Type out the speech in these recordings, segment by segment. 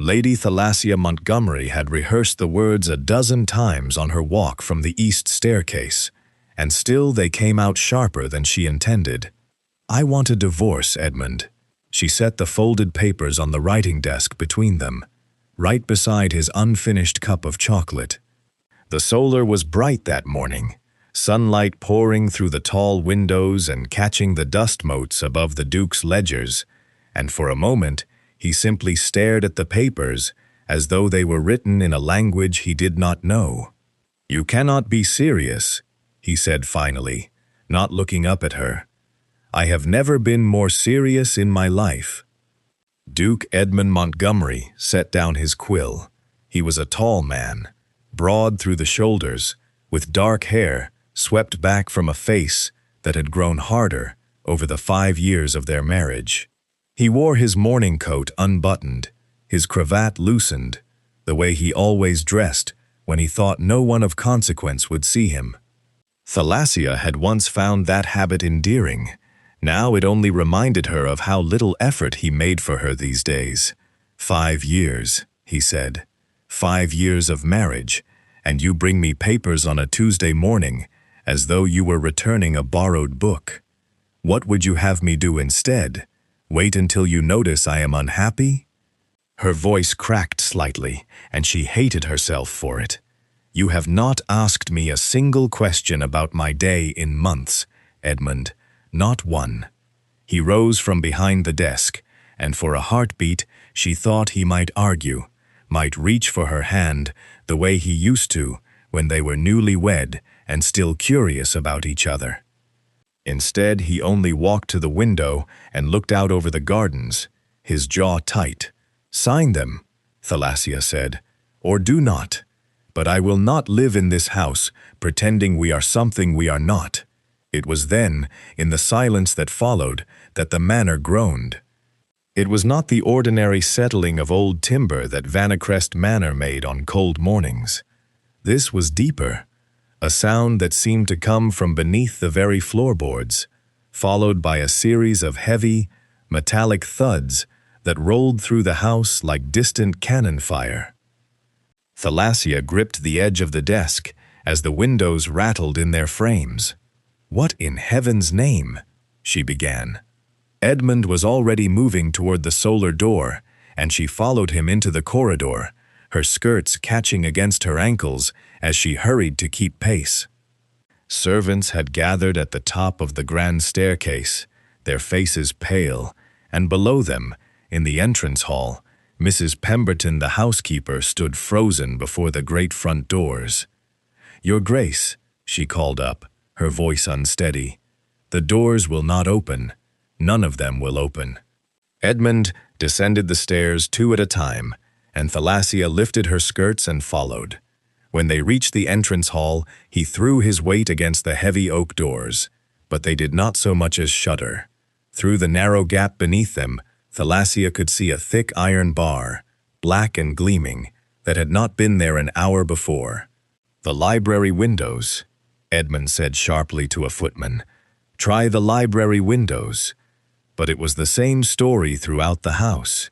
Lady Thalassia Montgomery had rehearsed the words a dozen times on her walk from the east staircase, and still they came out sharper than she intended. "I want a divorce, Edmund." She set the folded papers on the writing desk between them, right beside his unfinished cup of chocolate. The solar was bright that morning, sunlight pouring through the tall windows and catching the dust motes above the Duke's ledgers, and for a moment he simply stared at the papers as though they were written in a language he did not know. "You cannot be serious," he said finally, not looking up at her. "I have never been more serious in my life." Duke Edmund Montgomery set down his quill. He was a tall man, broad through the shoulders, with dark hair swept back from a face that had grown harder over the 5 years of their marriage. He wore his morning coat unbuttoned, his cravat loosened, the way he always dressed when he thought no one of consequence would see him. Thalassia had once found that habit endearing. Now it only reminded her of how little effort he made for her these days. 5 years, he said. 5 years of marriage, and you bring me papers on a Tuesday morning, as though you were returning a borrowed book. What would you have me do instead? Wait until you notice I am unhappy?" Her voice cracked slightly, and she hated herself for it. "You have not asked me a single question about my day in months, Edmund. Not one." He rose from behind the desk, and for a heartbeat she thought he might argue, might reach for her hand the way he used to when they were newly wed and still curious about each other. Instead, he only walked to the window and looked out over the gardens, his jaw tight. "Sign them," Thalassia said, "or do not. But I will not live in this house pretending we are something we are not." It was then, in the silence that followed, that the Manor groaned. It was not the ordinary settling of old timber that Vanacrest Manor made on cold mornings. This was deeper, a sound that seemed to come from beneath the very floorboards, followed by a series of heavy, metallic thuds that rolled through the house like distant cannon fire. Thalassia gripped the edge of the desk as the windows rattled in their frames. "What in heaven's name?" she began. Edmund was already moving toward the solar door, and she followed him into the corridor, her skirts catching against her ankles as she hurried to keep pace. Servants had gathered at the top of the grand staircase, their faces pale, and below them, in the entrance hall, Mrs. Pemberton the housekeeper stood frozen before the great front doors. "Your Grace," she called up, her voice unsteady, "the doors will not open. None of them will open." Edmund descended the stairs 2 at a time, and Thalassia lifted her skirts and followed. When they reached the entrance hall, he threw his weight against the heavy oak doors, but they did not so much as shudder. Through the narrow gap beneath them, Thalassia could see a thick iron bar, black and gleaming, that had not been there an hour before. "The library windows," Edmund said sharply to a footman. "Try the library windows." But it was the same story throughout the house.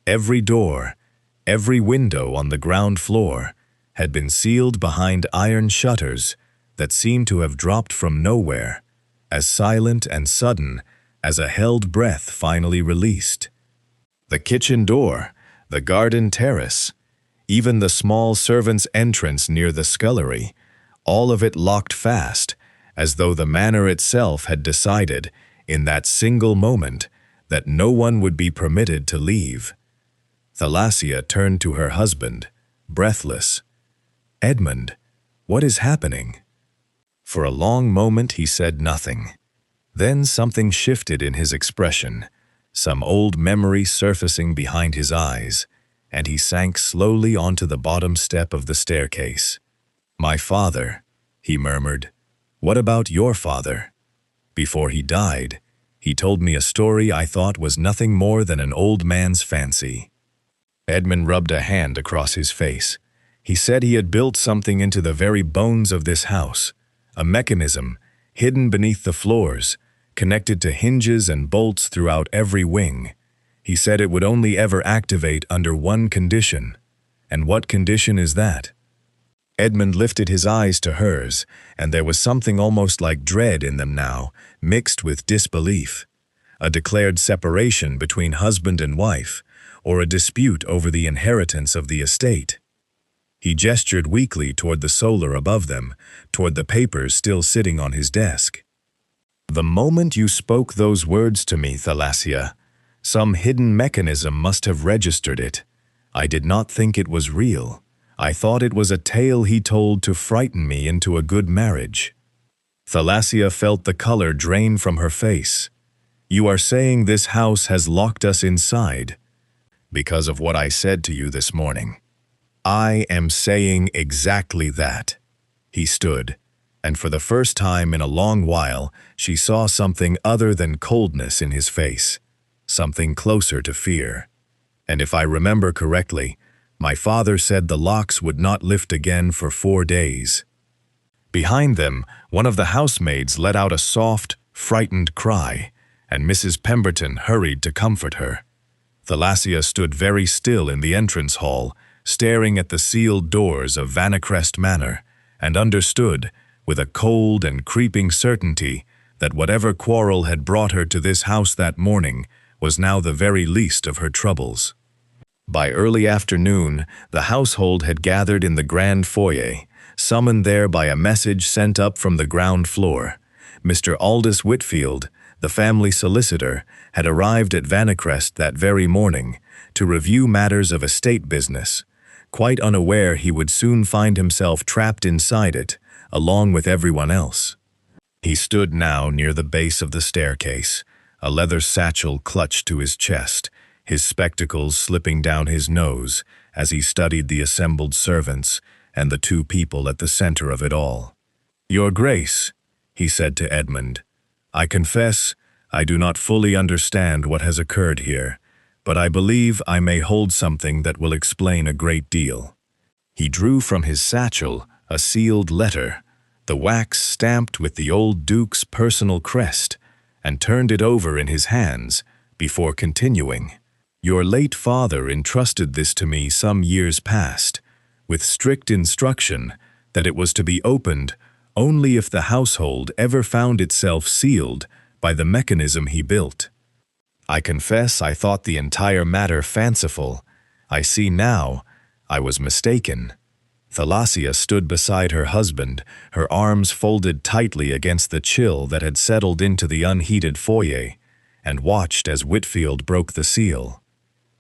Every door, every window on the ground floor had been sealed behind iron shutters that seemed to have dropped from nowhere, as silent and sudden as a held breath finally released. The kitchen door, the garden terrace, even the small servants' entrance near the scullery, all of it locked fast, as though the Manor itself had decided, in that single moment, that no one would be permitted to leave. Thalassia turned to her husband, breathless. "Edmund, what is happening?" For a long moment he said nothing. Then something shifted in his expression, some old memory surfacing behind his eyes, and he sank slowly onto the bottom step of the staircase. "My father," he murmured. "What about your father? Before he died, he told me a story I thought was nothing more than an old man's fancy." Edmund rubbed a hand across his face. He said he had built something into the very bones of this house, a mechanism hidden beneath the floors, connected to hinges and bolts throughout every wing. He said it would only ever activate under one condition. And what condition is that? Edmund lifted his eyes to hers, and there was something almost like dread in them now, mixed with disbelief. A declared separation between husband and wife, or a dispute over the inheritance of the estate. He gestured weakly toward the solar above them, toward the papers still sitting on his desk. The moment you spoke those words to me, Thalassia, some hidden mechanism must have registered it. I did not think it was real. I thought it was a tale he told to frighten me into a good marriage. Thalassia felt the color drain from her face. You are saying this house has locked us inside because of what I said to you this morning. I am saying exactly that. He stood, and for the first time in a long while, she saw something other than coldness in his face, something closer to fear. And if I remember correctly, my father said the locks would not lift again for 4 days. Behind them, one of the housemaids let out a soft, frightened cry, and Mrs. Pemberton hurried to comfort her. Thalassia stood very still in the entrance hall, staring at the sealed doors of Vanacrest Manor, and understood, with a cold and creeping certainty, that whatever quarrel had brought her to this house that morning was now the very least of her troubles. By early afternoon, the household had gathered in the grand foyer, summoned there by a message sent up from the ground floor. Mr. Aldous Whitfield, the family solicitor, had arrived at Vanacrest that very morning to review matters of estate business, quite unaware he would soon find himself trapped inside it, along with everyone else. He stood now near the base of the staircase, a leather satchel clutched to his chest, his spectacles slipping down his nose as he studied the assembled servants and the 2 people at the center of it all. "Your Grace," he said to Edmund, "I confess I do not fully understand what has occurred here, but I believe I may hold something that will explain a great deal." He drew from his satchel a sealed letter, the wax stamped with the old Duke's personal crest, and turned it over in his hands before continuing. "Your late father entrusted this to me some years past, with strict instruction that it was to be opened only if the household ever found itself sealed by the mechanism he built. I confess I thought the entire matter fanciful. I see now I was mistaken." Thalassia stood beside her husband, her arms folded tightly against the chill that had settled into the unheated foyer, and watched as Whitfield broke the seal.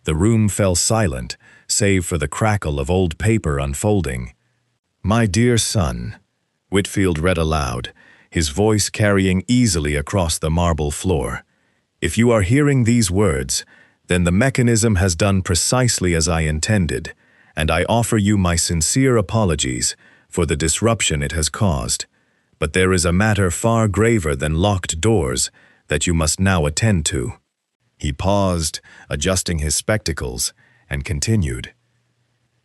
The room fell silent, save for the crackle of old paper unfolding. "My dear son," Whitfield read aloud, his voice carrying easily across the marble floor. "If you are hearing these words, then the mechanism has done precisely as I intended, and I offer you my sincere apologies for the disruption it has caused. But there is a matter far graver than locked doors that you must now attend to." He paused, adjusting his spectacles, and continued.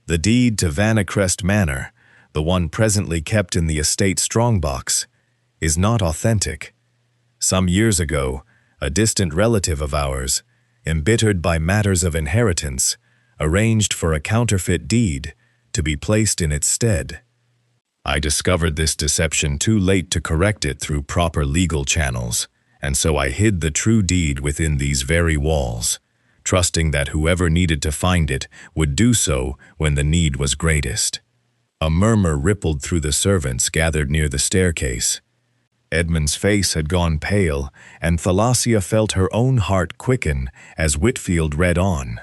"The deed to Vanacrest Manor, the one presently kept in the estate strongbox, is not authentic. Some years ago, a distant relative of ours, embittered by matters of inheritance, arranged for a counterfeit deed to be placed in its stead. I discovered this deception too late to correct it through proper legal channels, and so I hid the true deed within these very walls, trusting that whoever needed to find it would do so when the need was greatest." A murmur rippled through the servants gathered near the staircase. Edmund's face had gone pale, and Thalassia felt her own heart quicken as Whitfield read on.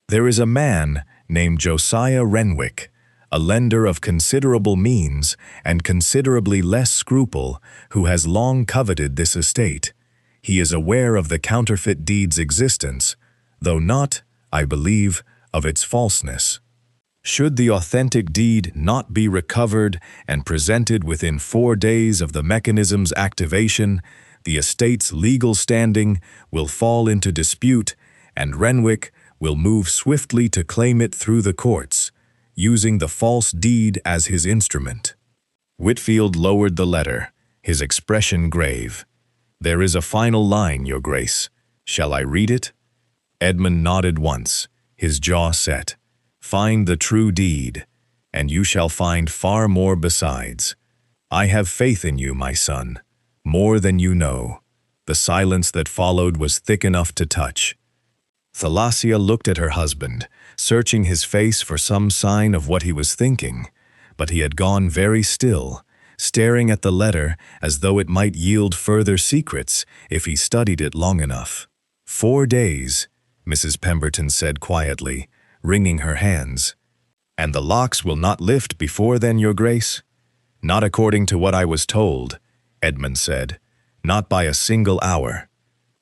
"There is a man named Josiah Renwick, a lender of considerable means and considerably less scruple, who has long coveted this estate. He is aware of the counterfeit deed's existence, though not, I believe, of its falseness. Should the authentic deed not be recovered and presented within 4 days of the mechanism's activation, the estate's legal standing will fall into dispute, and Renwick will move swiftly to claim it through the courts, using the false deed as his instrument." Whitfield lowered the letter, his expression grave. "There is a final line, Your Grace. Shall I read it?" Edmund nodded once, his jaw set. "Find the true deed, and you shall find far more besides. I have faith in you, my son, more than you know." The silence that followed was thick enough to touch. Thalassia looked at her husband, searching his face for some sign of what he was thinking, but he had gone very still, staring at the letter as though it might yield further secrets if he studied it long enough. 4 days, Mrs. Pemberton said quietly, wringing her hands. "And the locks will not lift before then, Your Grace?" "Not according to what I was told," Edmund said. "Not by a single hour."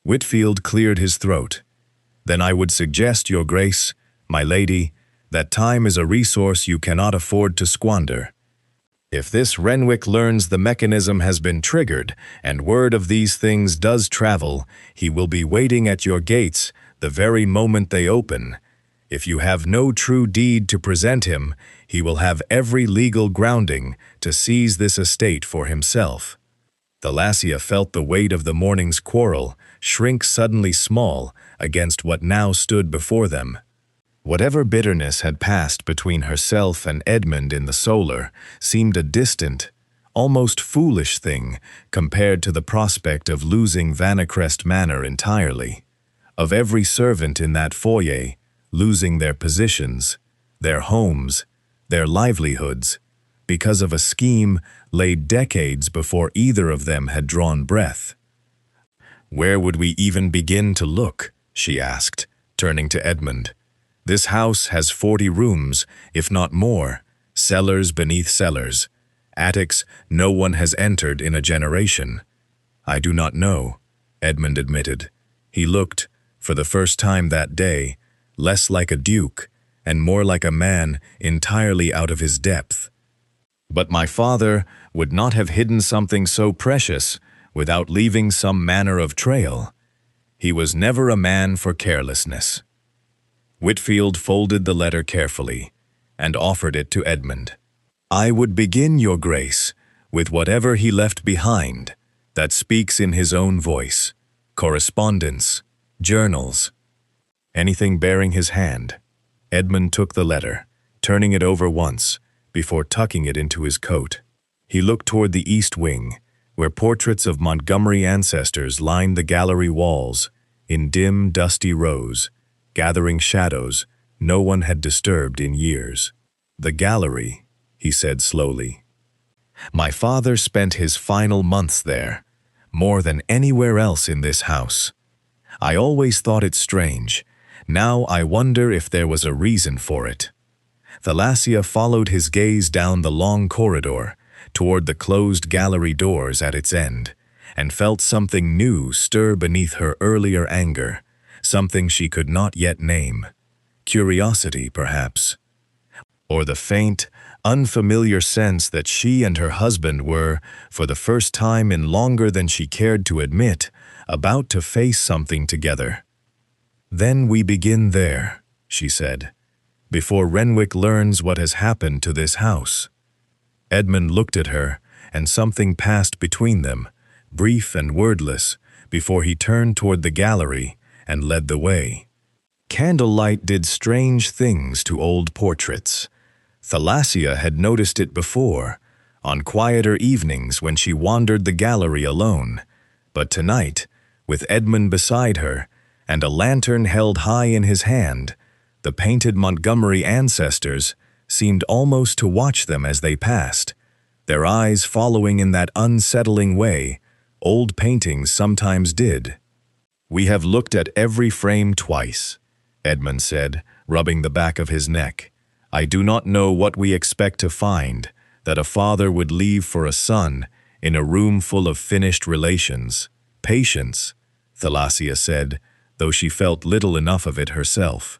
Whitfield cleared his throat. "Then I would suggest, Your Grace, my lady, that time is a resource you cannot afford to squander. If this Renwick learns the mechanism has been triggered and word of these things does travel, he will be waiting at your gates the very moment they open. If you have no true deed to present him, he will have every legal grounding to seize this estate for himself." Thalassia felt the weight of the morning's quarrel shrink suddenly small against what now stood before them. Whatever bitterness had passed between herself and Edmund in the solar seemed a distant, almost foolish thing compared to the prospect of losing Vanacrest Manor entirely, of every servant in that foyer losing their positions, their homes, their livelihoods, because of a scheme laid decades before either of them had drawn breath. "Where would we even begin to look?" she asked, turning to Edmund. "This house has 40 rooms, if not more, cellars beneath cellars, attics no one has entered in a generation." "I do not know," Edmund admitted. He looked, for the first time that day, less like a duke and more like a man entirely out of his depth. "But my father would not have hidden something so precious without leaving some manner of trail. He was never a man for carelessness." Whitfield folded the letter carefully and offered it to Edmund. "I would begin, Your Grace, with whatever he left behind that speaks in his own voice, correspondence, journals." Anything bearing his hand. Edmund took the letter, turning it over once, before tucking it into his coat. He looked toward the east wing, where portraits of Montgomery ancestors lined the gallery walls, in dim, dusty rows, gathering shadows no one had disturbed in years. "The gallery," he said slowly. "My father spent his final months there, more than anywhere else in this house. I always thought it strange. Now I wonder if there was a reason for it." Thalassia followed his gaze down the long corridor, toward the closed gallery doors at its end, and felt something new stir beneath her earlier anger, something she could not yet name. Curiosity, perhaps. Or the faint, unfamiliar sense that she and her husband were, for the first time in longer than she cared to admit, about to face something together. "Then we begin there," she said, "before Renwick learns what has happened to this house." Edmund looked at her, and something passed between them, brief and wordless, before he turned toward the gallery and led the way. Candlelight did strange things to old portraits. Thalassia had noticed it before, on quieter evenings when she wandered the gallery alone, but tonight, with Edmund beside her, and a lantern held high in his hand, the painted Montgomery ancestors seemed almost to watch them as they passed, their eyes following in that unsettling way old paintings sometimes did. "We have looked at every frame twice," Edmund said, rubbing the back of his neck. "I do not know what we expect to find that a father would leave for a son in a room full of finished relations. Patience," Thalassia said, though she felt little enough of it herself.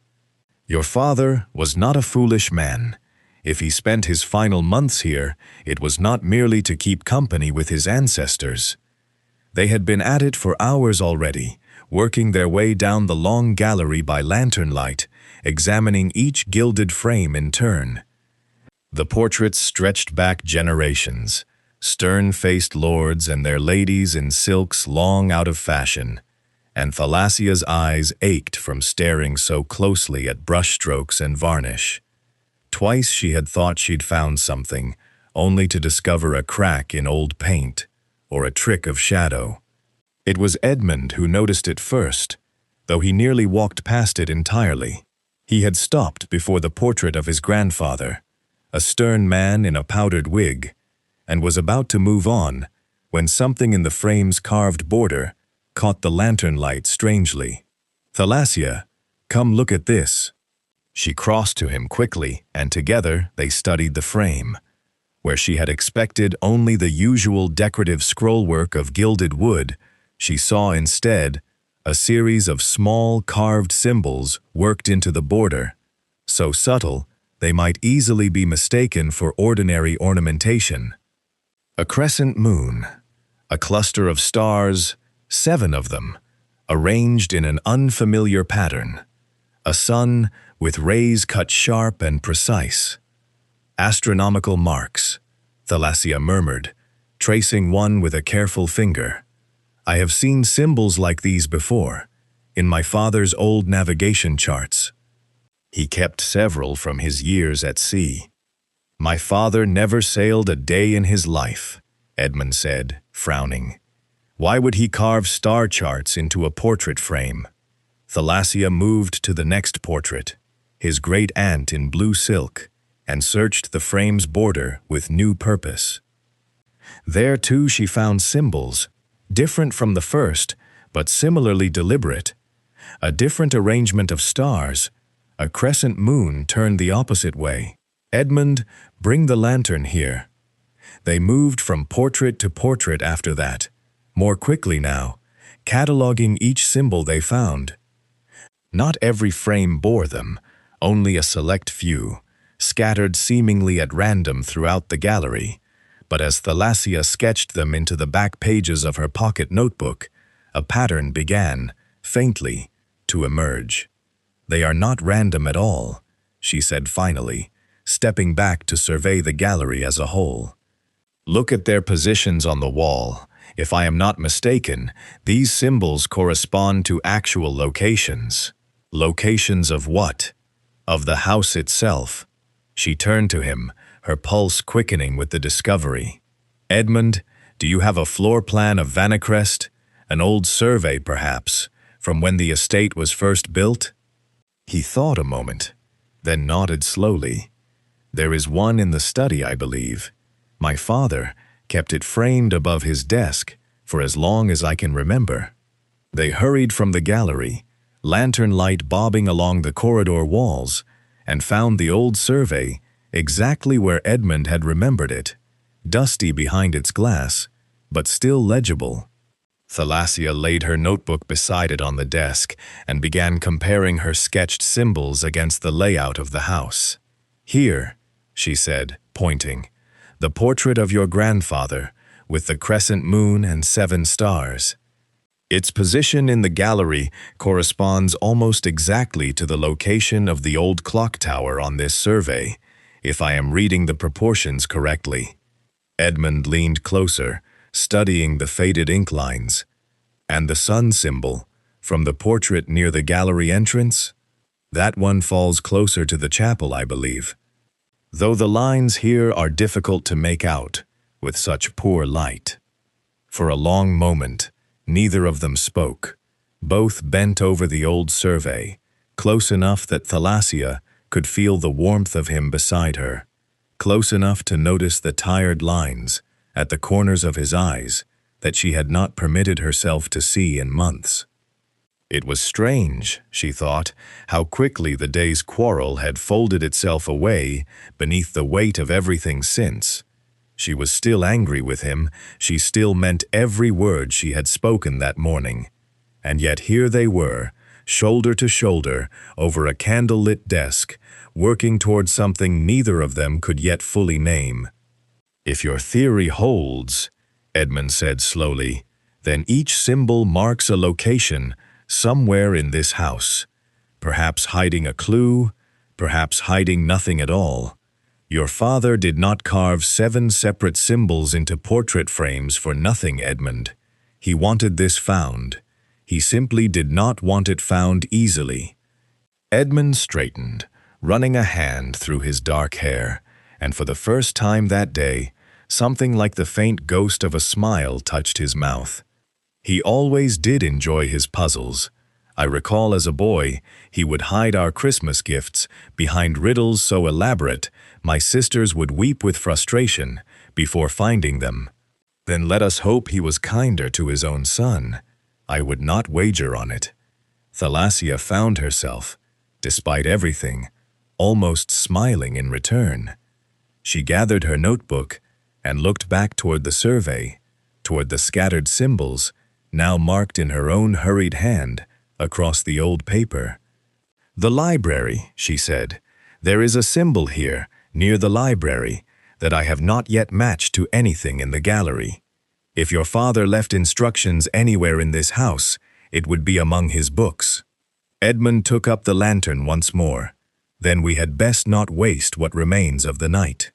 "Your father was not a foolish man. If he spent his final months here, it was not merely to keep company with his ancestors. They had been at it for hours already, working their way down the long gallery by lantern light, examining each gilded frame in turn. The portraits stretched back generations, stern-faced lords and their ladies in silks long out of fashion, and Thalasia's eyes ached from staring so closely at brushstrokes and varnish. Twice she had thought she'd found something, only to discover a crack in old paint or a trick of shadow. It was Edmund who noticed it first, though he nearly walked past it entirely. He had stopped before the portrait of his grandfather, a stern man in a powdered wig, and was about to move on when something in the frame's carved border caught the lantern light strangely. "Thalasia, come look at this." She crossed to him quickly, and together they studied the frame. Where she had expected only the usual decorative scrollwork of gilded wood, she saw instead a series of small carved symbols worked into the border, so subtle they might easily be mistaken for ordinary ornamentation. A crescent moon, a cluster of stars, 7 of them, arranged in an unfamiliar pattern, a sun with rays cut sharp and precise. "Astronomical marks," Thalasia murmured, tracing one with a careful finger. "I have seen symbols like these before, in my father's old navigation charts. He kept several from his years at sea." "My father never sailed a day in his life," Edmund said, frowning. "Why would he carve star charts into a portrait frame?" Thalasia moved to the next portrait, his great aunt in blue silk, and searched the frame's border with new purpose. There, too, she found symbols, different from the first, but similarly deliberate. A different arrangement of stars, a crescent moon turned the opposite way. "Edmund, bring the lantern here." They moved from portrait to portrait after that, more quickly now, cataloging each symbol they found. Not every frame bore them, only a select few, scattered seemingly at random throughout the gallery, but as Thalasia sketched them into the back pages of her pocket notebook, a pattern began, faintly, to emerge. "They are not random at all," she said finally, stepping back to survey the gallery as a whole. "Look at their positions on the wall. If I am not mistaken, these symbols correspond to actual locations." "Locations of what?" "Of the house itself." She turned to him, her pulse quickening with the discovery. "Edmund, do you have a floor plan of Vanacrest? An old survey, perhaps, from when the estate was first built?" He thought a moment, then nodded slowly. "There is one in the study, I believe. My father kept it framed above his desk for as long as I can remember." They hurried from the gallery, lantern light bobbing along the corridor walls, and found the old survey exactly where Edmund had remembered it, dusty behind its glass, but still legible. Thalasia laid her notebook beside it on the desk and began comparing her sketched symbols against the layout of the house. "Here," she said, pointing, "the portrait of your grandfather, with the crescent moon and 7 stars. Its position in the gallery corresponds almost exactly to the location of the old clock tower on this survey, if I am reading the proportions correctly." Edmund leaned closer, studying the faded ink lines. "And the sun symbol, from the portrait near the gallery entrance? That one falls closer to the chapel, I believe. Though the lines here are difficult to make out, with such poor light." For a long moment, neither of them spoke. Both bent over the old survey, close enough that Thalasia could feel the warmth of him beside her, close enough to notice the tired lines at the corners of his eyes that she had not permitted herself to see in months. It was strange, she thought, how quickly the day's quarrel had folded itself away beneath the weight of everything since. She was still angry with him, she still meant every word she had spoken that morning. And yet here they were, shoulder to shoulder, over a candle-lit desk, working toward something neither of them could yet fully name. "If your theory holds," Edmund said slowly, "then each symbol marks a location somewhere in this house, perhaps hiding a clue, perhaps hiding nothing at all. Your father did not carve 7 separate symbols into portrait frames for nothing, Edmund. He wanted this found. He simply did not want it found easily. Edmund straightened, running a hand through his dark hair, and for the first time that day, something like the faint ghost of a smile touched his mouth. He always did enjoy his puzzles. I recall as a boy, he would hide our Christmas gifts behind riddles so elaborate my sisters would weep with frustration before finding them. Then let us hope he was kinder to his own son. I would not wager on it. Thalassia found herself, despite everything, almost smiling in return. She gathered her notebook and looked back toward the survey, toward the scattered symbols, now marked in her own hurried hand, across the old paper. "The library," she said. "There is a symbol here, near the library, that I have not yet matched to anything in the gallery. If your father left instructions anywhere in this house, it would be among his books." Edmund took up the lantern once more. Then we had best not waste what remains of the night.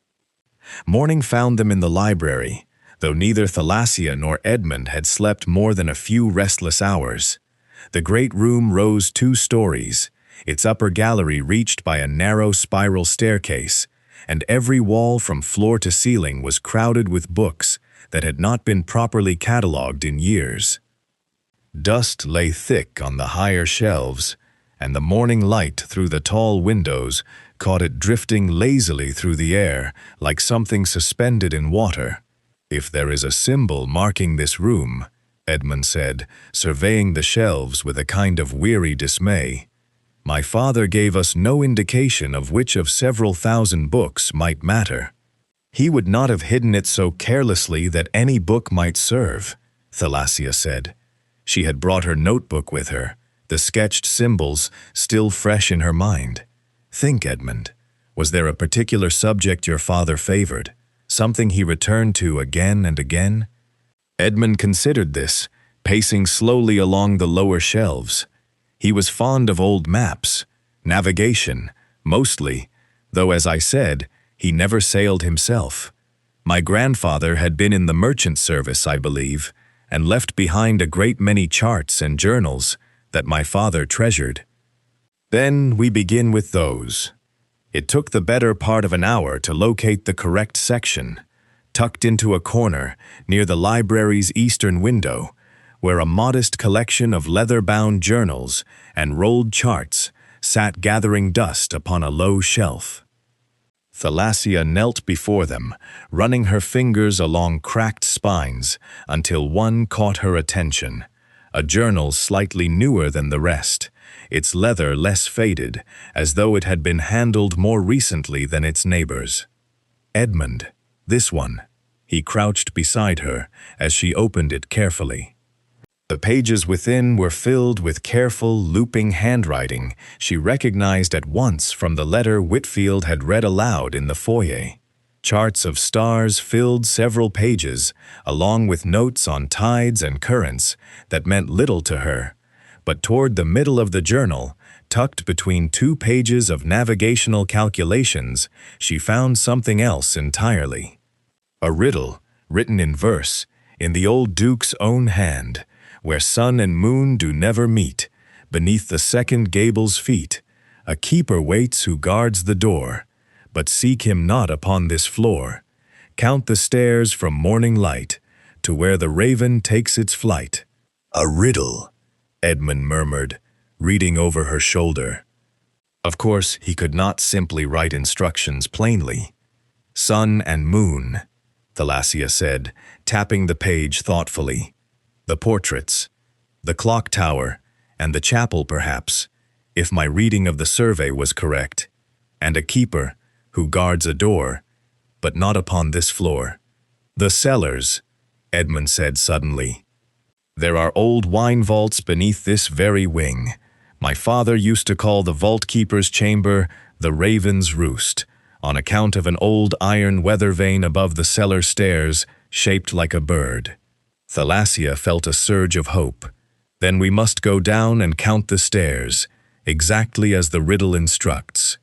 Morning found them in the library, though neither Thalassia nor Edmund had slept more than a few restless hours. The great room rose 2 stories, its upper gallery reached by a narrow spiral staircase, and every wall from floor to ceiling was crowded with books that had not been properly catalogued in years. Dust lay thick on the higher shelves, and the morning light through the tall windows caught it drifting lazily through the air like something suspended in water. "If there is a symbol marking this room," Edmund said, surveying the shelves with a kind of weary dismay, "my father gave us no indication of which of several thousand books might matter." "He would not have hidden it so carelessly that any book might serve," Thalassia said. She had brought her notebook with her, the sketched symbols still fresh in her mind. "Think, Edmund. Was there a particular subject your father favored? Something he returned to again and again?" Edmund considered this, pacing slowly along the lower shelves. He was fond of old maps, navigation, mostly, though as I said, he never sailed himself. My grandfather had been in the merchant service, I believe, and left behind a great many charts and journals that my father treasured. Then we begin with those. It took the better part of an hour to locate the correct section, tucked into a corner near the library's eastern window, where a modest collection of leather-bound journals and rolled charts sat gathering dust upon a low shelf. Thalassia knelt before them, running her fingers along cracked spines until one caught her attention, a journal slightly newer than the rest, its leather less faded, as though it had been handled more recently than its neighbors. "Edmund, this one." He crouched beside her as she opened it carefully. The pages within were filled with careful, looping handwriting she recognized at once from the letter Whitfield had read aloud in the foyer. Charts of stars filled several pages, along with notes on tides and currents that meant little to her. But toward the middle of the journal, tucked between 2 pages of navigational calculations, she found something else entirely. A riddle, written in verse, in the old Duke's own hand, where sun and moon do never meet, beneath the second gable's feet, a keeper waits who guards the door, but seek him not upon this floor. Count the stairs from morning light to where the raven takes its flight. "A riddle," Edmund murmured, reading over her shoulder. Of course, he could not simply write instructions plainly. "Sun and moon," Thalassia said, tapping the page thoughtfully. "The portraits, the clock tower, and the chapel perhaps, if my reading of the survey was correct, and a keeper who guards a door, but not upon this floor. The cellars," Edmund said suddenly. "There are old wine vaults beneath this very wing. My father used to call the vault-keeper's chamber the Raven's Roost, on account of an old iron weather vane above the cellar stairs shaped like a bird." Thalassia felt a surge of hope. "Then we must go down and count the stairs, exactly as the riddle instructs."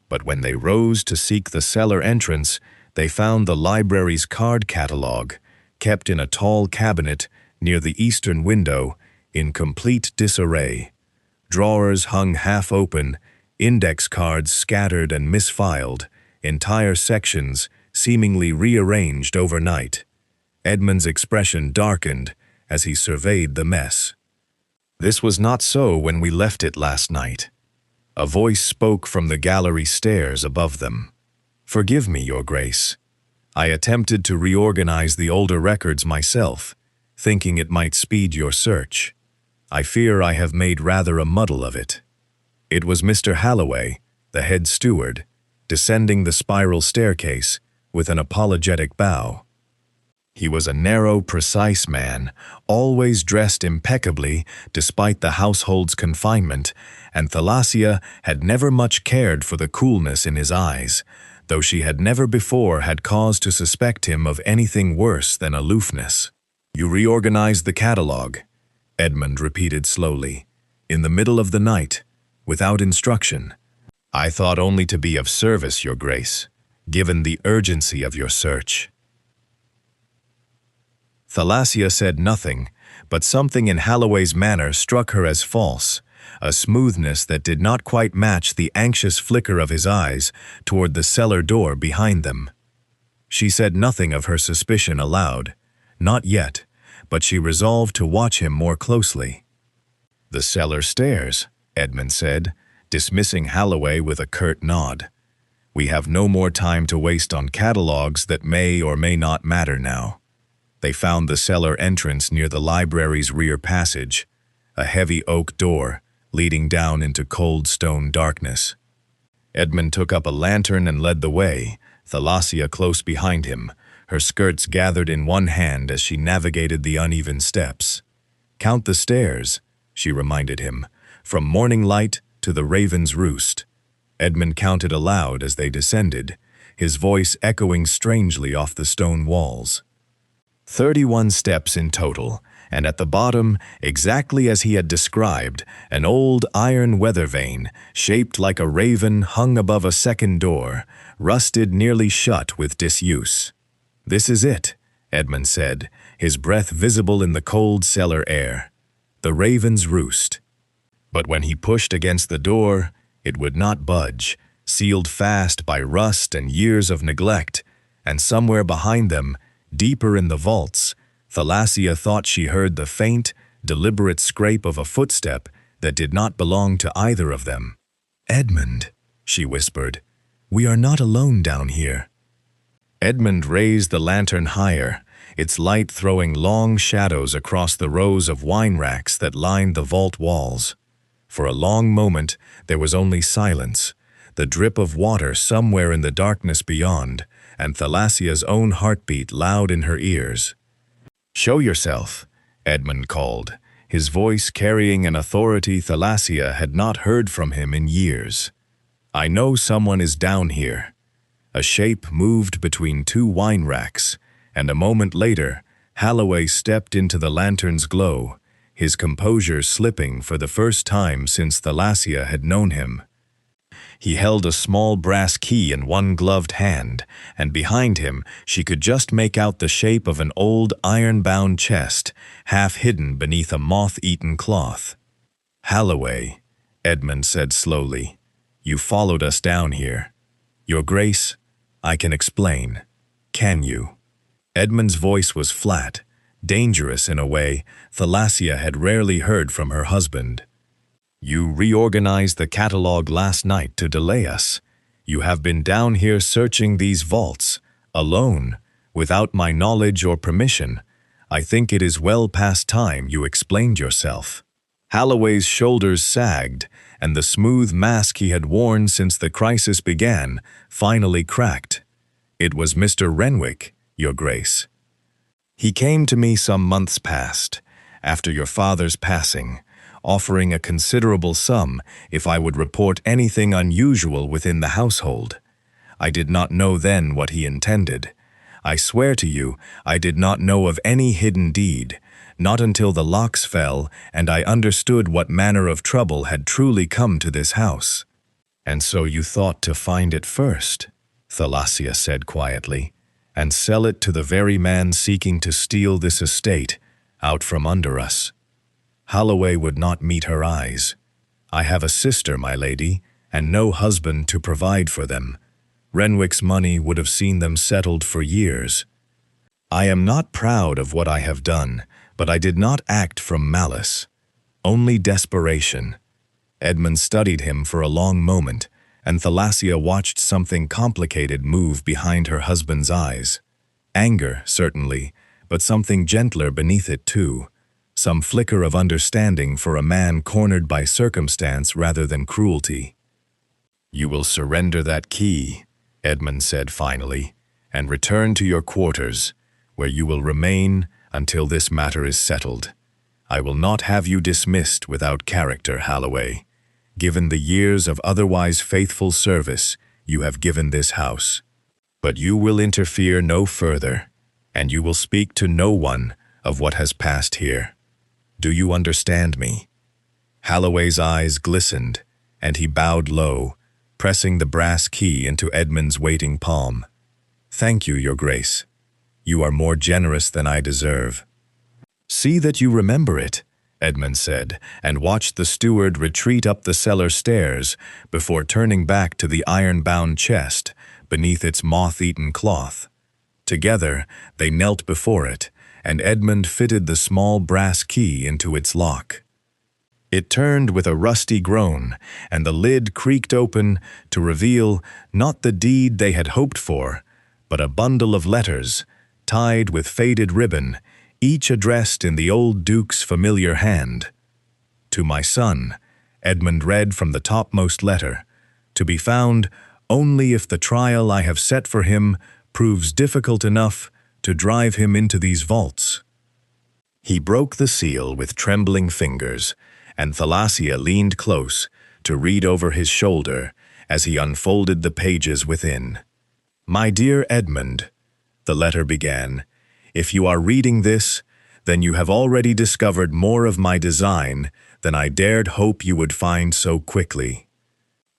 But when they rose to seek the cellar entrance, they found the library's card catalogue, kept in a tall cabinet near the eastern window, in complete disarray. Drawers hung half open, index cards scattered and misfiled, entire sections seemingly rearranged overnight. Edmund's expression darkened as he surveyed the mess. This was not so when we left it last night. A voice spoke from the gallery stairs above them. "Forgive me, Your Grace. I attempted to reorganize the older records myself, thinking it might speed your search. I fear I have made rather a muddle of it." It was Mr. Halloway, the head steward, descending the spiral staircase with an apologetic bow. He was a narrow, precise man, always dressed impeccably despite the household's confinement, and Thalassia had never much cared for the coolness in his eyes, though she had never before had cause to suspect him of anything worse than aloofness. "You reorganized the catalogue," Edmund repeated slowly, "in the middle of the night, without instruction. I thought only to be of service, Your Grace, given the urgency of your search." Thalassia said nothing, but something in Halloway's manner struck her as false, a smoothness that did not quite match the anxious flicker of his eyes toward the cellar door behind them. She said nothing of her suspicion aloud, not yet, but she resolved to watch him more closely. "The cellar stairs," Edmund said, dismissing Halloway with a curt nod. "We have no more time to waste on catalogues that may or may not matter now." They found the cellar entrance near the library's rear passage, a heavy oak door leading down into cold stone darkness. Edmund took up a lantern and led the way, Thalassia close behind him, her skirts gathered in one hand as she navigated the uneven steps. "Count the stairs," she reminded him, "from morning light to the raven's roost." Edmund counted aloud as they descended, his voice echoing strangely off the stone walls. 31 steps in total, and at the bottom, exactly as he had described, an old iron weather vane, shaped like a raven, hung above a second door, rusted nearly shut with disuse. "This is it," Edmund said, his breath visible in the cold cellar air. "The raven's roost." But when he pushed against the door, it would not budge, sealed fast by rust and years of neglect, and somewhere behind them, deeper in the vaults, Thalassia thought she heard the faint, deliberate scrape of a footstep that did not belong to either of them. "Edmund," she whispered, "we are not alone down here." Edmund raised the lantern higher, its light throwing long shadows across the rows of wine racks that lined the vault walls. For a long moment, there was only silence, the drip of water somewhere in the darkness beyond, and Thalassia's own heartbeat loud in her ears. "Show yourself," Edmund called, his voice carrying an authority Thalassia had not heard from him in years. "I know someone is down here." A shape moved between two wine racks, and a moment later, Halloway stepped into the lantern's glow, his composure slipping for the first time since Thalassia had known him. He held a small brass key in one gloved hand, and behind him she could just make out the shape of an old iron-bound chest, half hidden beneath a moth-eaten cloth. "Halloway," Edmund said slowly, "you followed us down here. Your Grace, I can explain. Can you?" Edmund's voice was flat, dangerous in a way Thalassia had rarely heard from her husband. "You reorganized the catalogue last night to delay us. You have been down here searching these vaults, alone, without my knowledge or permission. I think it is well past time you explained yourself." Halloway's shoulders sagged, and the smooth mask he had worn since the crisis began finally cracked. "It was Mr. Renwick, Your Grace. He came to me some months past, after your father's passing, offering a considerable sum if I would report anything unusual within the household. I did not know then what he intended. I swear to you, I did not know of any hidden deed, not until the locks fell and I understood what manner of trouble had truly come to this house." "And so you thought to find it first," Thalassia said quietly, "and sell it to the very man seeking to steal this estate out from under us." Holloway would not meet her eyes. "I have a sister, my lady, and no husband to provide for them. Renwick's money would have seen them settled for years. I am not proud of what I have done, but I did not act from malice. Only desperation." Edmund studied him for a long moment, and Thalassia watched something complicated move behind her husband's eyes. Anger, certainly, but something gentler beneath it too. Some flicker of understanding for a man cornered by circumstance rather than cruelty. "You will surrender that key," Edmund said finally, "and return to your quarters, where you will remain until this matter is settled. I will not have you dismissed without character, Holloway, given the years of otherwise faithful service you have given this house. But you will interfere no further, and you will speak to no one of what has passed here. Do you understand me?" Holloway's eyes glistened, and he bowed low, pressing the brass key into Edmund's waiting palm. "Thank you, Your Grace. You are more generous than I deserve." "See that you remember it," Edmund said, and watched the steward retreat up the cellar stairs before turning back to the iron-bound chest beneath its moth-eaten cloth. Together, they knelt before it, and Edmund fitted the small brass key into its lock. It turned with a rusty groan, and the lid creaked open to reveal not the deed they had hoped for, but a bundle of letters, tied with faded ribbon, each addressed in the old Duke's familiar hand. "To my son," Edmund read from the topmost letter, "to be found only if the trial I have set for him proves difficult enough to drive him into these vaults." He broke the seal with trembling fingers, and Thalassia leaned close to read over his shoulder as he unfolded the pages within. "My dear Edmund," the letter began, "if you are reading this, then you have already discovered more of my design than I dared hope you would find so quickly.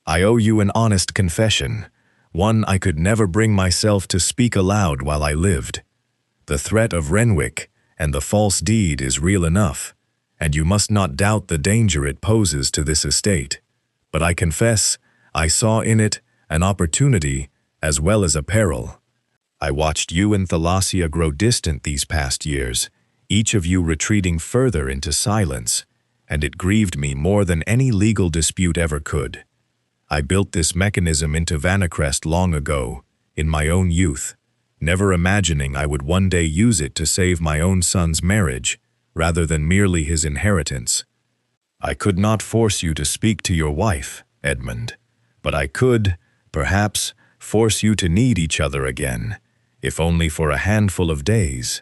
I owe you an honest confession, one I could never bring myself to speak aloud while I lived. The threat of Renwick and the false deed is real enough, and you must not doubt the danger it poses to this estate. But I confess I saw in it an opportunity as well as a peril. I watched you and Thalassia grow distant these past years, each of you retreating further into silence, and it grieved me more than any legal dispute ever could. I built this mechanism into Vanacrest long ago, in my own youth, never imagining I would one day use it to save my own son's marriage, rather than merely his inheritance. I could not force you to speak to your wife, Edmund, but I could, perhaps, force you to need each other again, if only for a handful of days.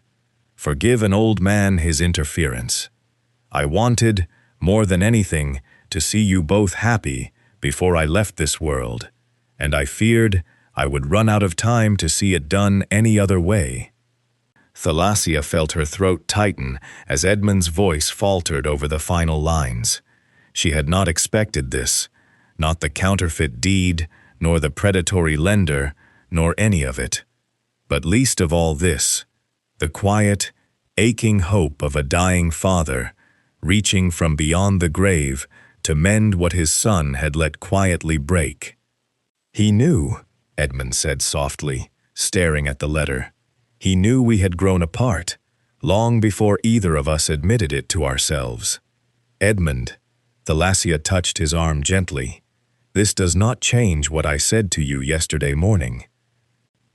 Forgive an old man his interference. I wanted, more than anything, to see you both happy before I left this world, and I feared I would run out of time to see it done any other way." Thalassia felt her throat tighten as Edmund's voice faltered over the final lines. She had not expected this, not the counterfeit deed, nor the predatory lender, nor any of it. But least of all this, the quiet, aching hope of a dying father, reaching from beyond the grave to mend what his son had let quietly break. "He knew," Edmund said softly, staring at the letter. "He knew we had grown apart, long before either of us admitted it to ourselves. Edmund," Thalassia touched his arm gently, "this does not change what I said to you yesterday morning.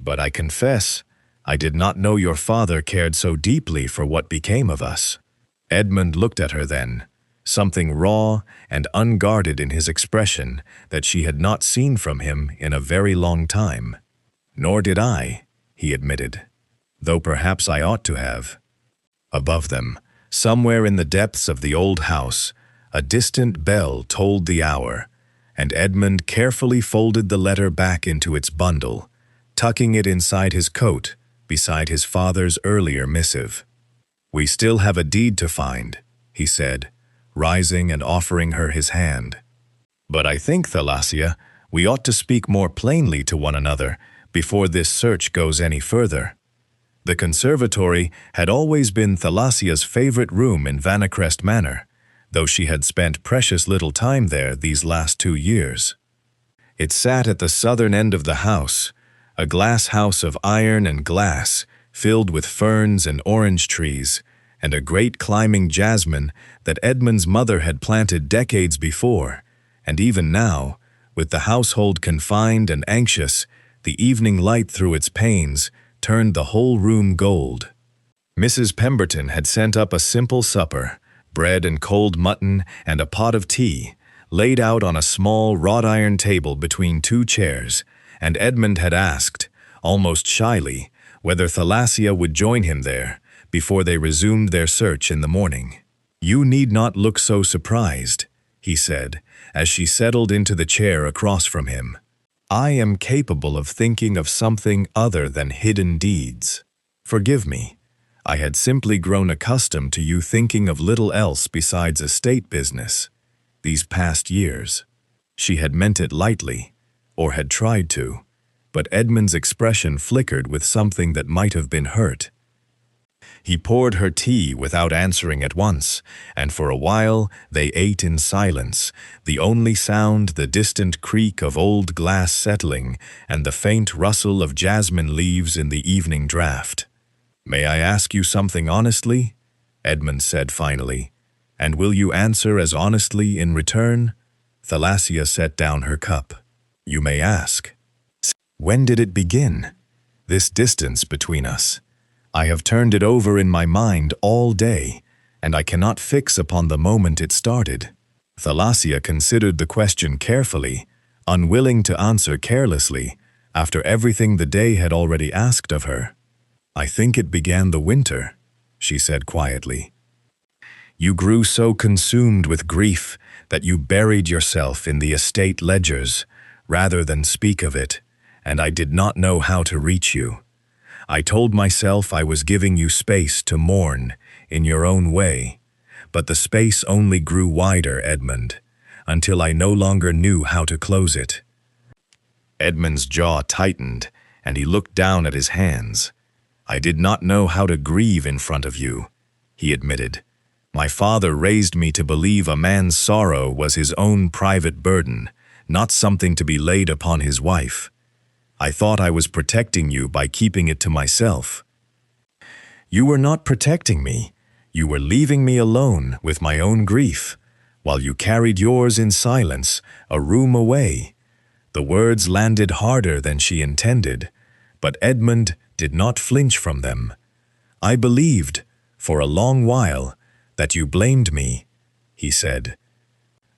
But I confess, I did not know your father cared so deeply for what became of us." Edmund looked at her then, something raw and unguarded in his expression that she had not seen from him in a very long time. "Nor did I," he admitted, "though perhaps I ought to have." Above them, somewhere in the depths of the old house, a distant bell tolled the hour, and Edmund carefully folded the letter back into its bundle, tucking it inside his coat beside his father's earlier missive. "We still have a deed to find," he said, rising and offering her his hand. "But I think, Thalassia, we ought to speak more plainly to one another before this search goes any further." The conservatory had always been Thalassia's favorite room in Vanacrest Manor, though she had spent precious little time there these last 2 years. It sat at the southern end of the house, a glass house of iron and glass, filled with ferns and orange trees, and a great climbing jasmine that Edmund's mother had planted decades before, and even now, with the household confined and anxious, the evening light through its panes turned the whole room gold. Mrs. Pemberton had sent up a simple supper, bread and cold mutton and a pot of tea, laid out on a small wrought-iron table between 2 chairs, and Edmund had asked, almost shyly, whether Thalassia would join him there before they resumed their search in the morning. "You need not look so surprised," he said, as she settled into the chair across from him. "I am capable of thinking of something other than hidden deeds. Forgive me. I had simply grown accustomed to you thinking of little else besides estate business these past years." She had meant it lightly, or had tried to, but Edmund's expression flickered with something that might have been hurt. He poured her tea without answering at once, and for a while they ate in silence, the only sound the distant creak of old glass settling and the faint rustle of jasmine leaves in the evening draught. "May I ask you something honestly?" Edmund said finally. "And will you answer as honestly in return?" Thalassia set down her cup. "You may ask." "When did it begin? This distance between us? I have turned it over in my mind all day, and I cannot fix upon the moment it started." Thalassia considered the question carefully, unwilling to answer carelessly, after everything the day had already asked of her. "I think it began the winter," she said quietly. "You grew so consumed with grief that you buried yourself in the estate ledgers, rather than speak of it, and I did not know how to reach you. I told myself I was giving you space to mourn in your own way, but the space only grew wider, Edmund, until I no longer knew how to close it." Edmund's jaw tightened, and he looked down at his hands. "I did not know how to grieve in front of you," he admitted. "My father raised me to believe a man's sorrow was his own private burden, not something to be laid upon his wife. I thought I was protecting you by keeping it to myself." "You were not protecting me. You were leaving me alone with my own grief, while you carried yours in silence a room away." The words landed harder than she intended, but Edmund did not flinch from them. "I believed, for a long while, that you blamed me," he said.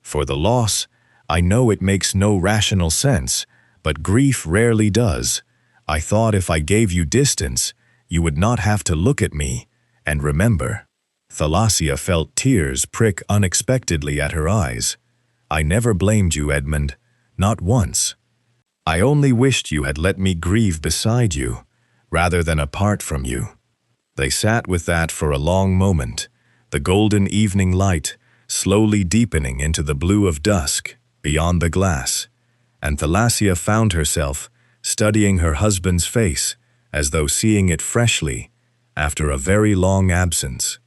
"For the loss, I know it makes no rational sense, but grief rarely does. I thought if I gave you distance, you would not have to look at me and remember." Thalassia felt tears prick unexpectedly at her eyes. "I never blamed you, Edmund, not once. I only wished you had let me grieve beside you, rather than apart from you." They sat with that for a long moment, the golden evening light slowly deepening into the blue of dusk beyond the glass, and Thalassia found herself studying her husband's face as though seeing it freshly after a very long absence.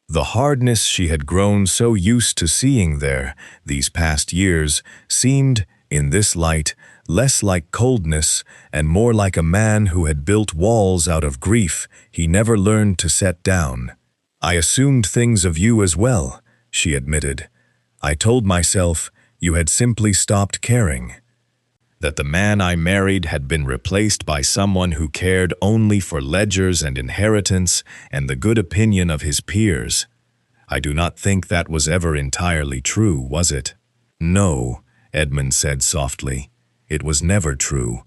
The hardness she had grown so used to seeing there these past years seemed, in this light, less like coldness and more like a man who had built walls out of grief he never learned to set down. "I assumed things of you as well," she admitted. "I told myself you had simply stopped caring. That the man I married had been replaced by someone who cared only for ledgers and inheritance and the good opinion of his peers. I do not think that was ever entirely true, was it?" "No," Edmund said softly. "It was never true.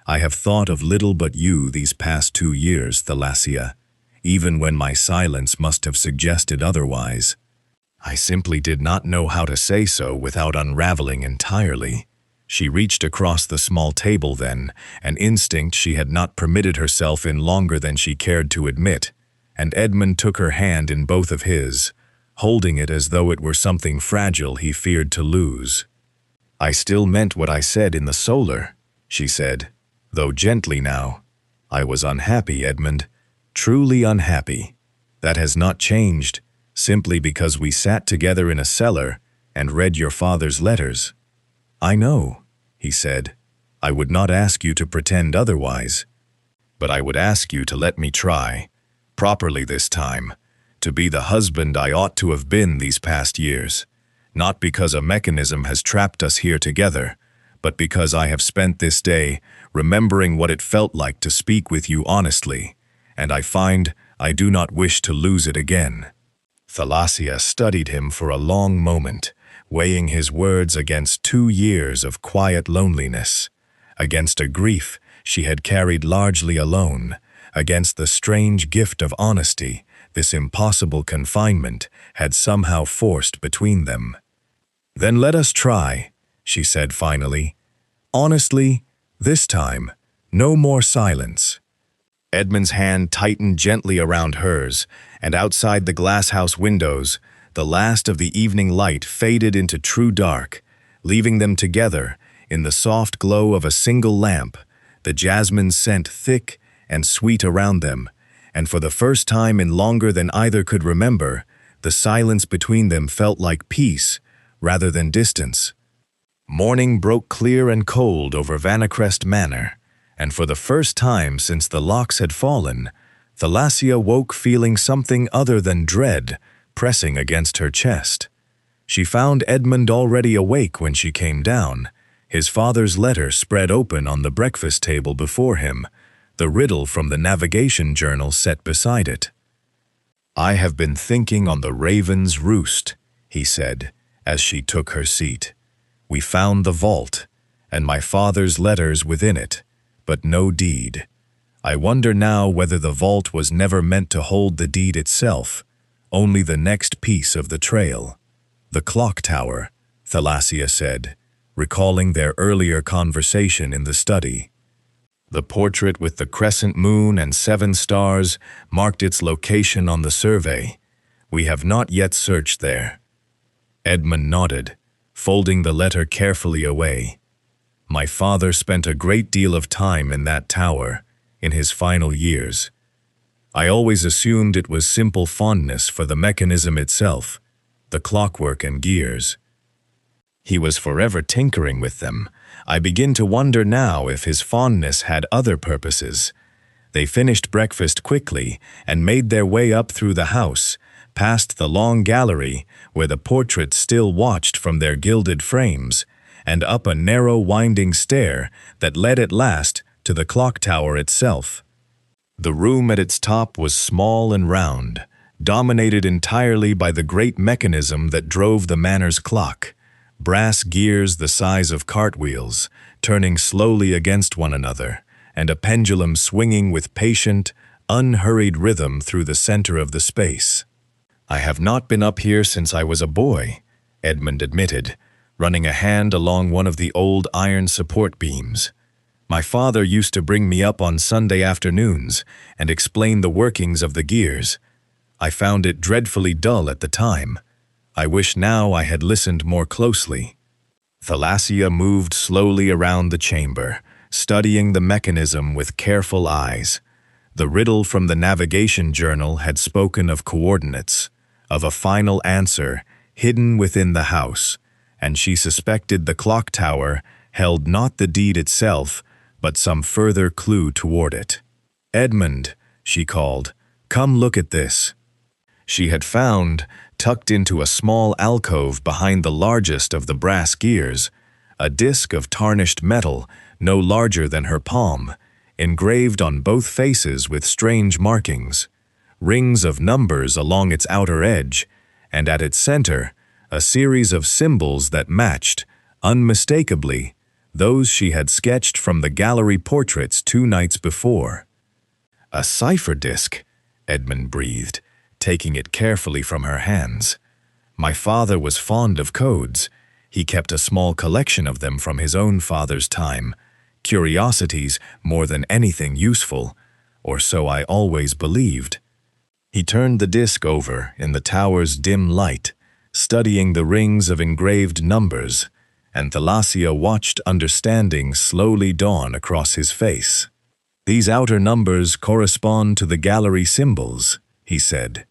I have thought of little but you these past 2 years, Thalassia, even when my silence must have suggested otherwise. I simply did not know how to say so without unraveling entirely." She reached across the small table then, an instinct she had not permitted herself in longer than she cared to admit, and Edmund took her hand in both of his, holding it as though it were something fragile he feared to lose. "I still meant what I said in the solar," she said, though gently now. "I was unhappy, Edmund, truly unhappy. That has not changed, simply because we sat together in a cellar and read your father's letters. I know, he said. I would not ask you to pretend otherwise. But I would ask you to let me try, properly this time, to be the husband I ought to have been these past years, not because a mechanism has trapped us here together, but because I have spent this day remembering what it felt like to speak with you honestly, and I find I do not wish to lose it again. Thalassia studied him for a long moment, weighing his words against 2 years of quiet loneliness, against a grief she had carried largely alone, against the strange gift of honesty this impossible confinement had somehow forced between them. Then let us try, she said finally. Honestly, this time, no more silence. Edmund's hand tightened gently around hers, and outside the glasshouse windows, the last of the evening light faded into true dark, leaving them together in the soft glow of a single lamp, the jasmine scent thick and sweet around them, and for the first time in longer than either could remember, the silence between them felt like peace rather than distance. Morning broke clear and cold over Vanacrest Manor, and for the first time since the locks had fallen, Thalassia woke feeling something other than dread pressing against her chest. She found Edmund already awake when she came down, his father's letter spread open on the breakfast table before him, the riddle from the navigation journal set beside it. I have been thinking on the raven's roost, he said, as she took her seat. We found the vault, and my father's letters within it, but no deed. I wonder now whether the vault was never meant to hold the deed itself, only the next piece of the trail. The clock tower, Thalassia said, recalling their earlier conversation in the study. The portrait with the crescent moon and 7 stars marked its location on the survey. We have not yet searched there. Edmund nodded, folding the letter carefully away. My father spent a great deal of time in that tower, in his final years. I always assumed it was simple fondness for the mechanism itself, the clockwork and gears. He was forever tinkering with them. I begin to wonder now if his fondness had other purposes. They finished breakfast quickly and made their way up through the house, past the long gallery where the portraits still watched from their gilded frames, and up a narrow winding stair that led at last to the clock tower itself. The room at its top was small and round, dominated entirely by the great mechanism that drove the manor's clock. Brass gears the size of cartwheels, turning slowly against one another, and a pendulum swinging with patient, unhurried rhythm through the center of the space. I have not been up here since I was a boy, Edmund admitted, running a hand along one of the old iron support beams. My father used to bring me up on Sunday afternoons and explain the workings of the gears. I found it dreadfully dull at the time. I wish now I had listened more closely. Thalassia moved slowly around the chamber, studying the mechanism with careful eyes. The riddle from the navigation journal had spoken of coordinates, of a final answer hidden within the house, and she suspected the clock tower held not the deed itself, but some further clue toward it. Edmund, she called, come look at this. She had found, tucked into a small alcove behind the largest of the brass gears, a disc of tarnished metal no larger than her palm, engraved on both faces with strange markings, rings of numbers along its outer edge, and at its center, a series of symbols that matched, unmistakably, those she had sketched from the gallery portraits 2 nights before. A cipher disc, Edmund breathed, taking it carefully from her hands. My father was fond of codes. He kept a small collection of them from his own father's time, curiosities more than anything useful, or so I always believed. He turned the disc over in the tower's dim light, studying the rings of engraved numbers, and Thalassia watched understanding slowly dawn across his face. These outer numbers correspond to the gallery symbols, he said.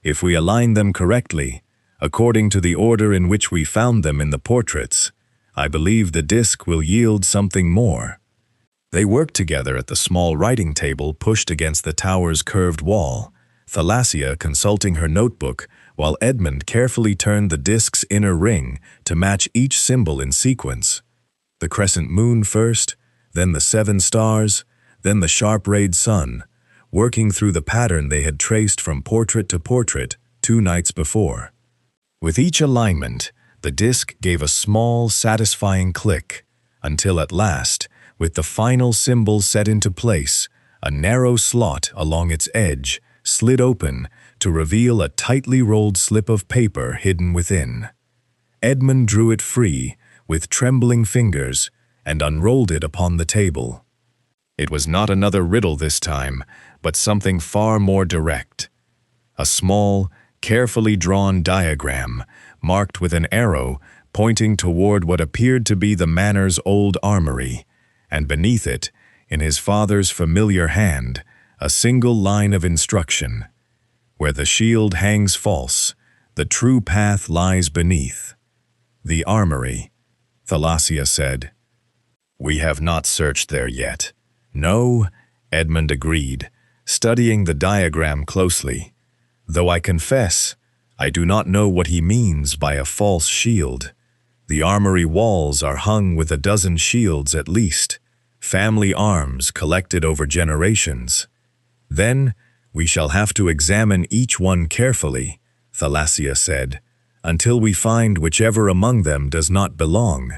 If we align them correctly, according to the order in which we found them in the portraits, I believe the disc will yield something more." They worked together at the small writing table pushed against the tower's curved wall, Thalassia consulting her notebook while Edmund carefully turned the disc's inner ring to match each symbol in sequence. The crescent moon first, then the 7 stars, then the sharp-rayed sun, working through the pattern they had traced from portrait to portrait 2 nights before. With each alignment, the disc gave a small, satisfying click, until at last, with the final symbol set into place, a narrow slot along its edge slid open to reveal a tightly rolled slip of paper hidden within. Edmund drew it free with trembling fingers and unrolled it upon the table. It was not another riddle this time, but something far more direct. A small, carefully drawn diagram, marked with an arrow pointing toward what appeared to be the Manor's old armory, and beneath it, in his father's familiar hand, a single line of instruction. "Where the shield hangs false, the true path lies beneath." "The armory," Thalassia said. "We have not searched there yet." "No," Edmund agreed, studying the diagram closely. "Though I confess, I do not know what he means by a false shield. The armory walls are hung with a dozen shields at least, family arms collected over generations. Then we shall have to examine each one carefully," Thalassia said, "until we find whichever among them does not belong."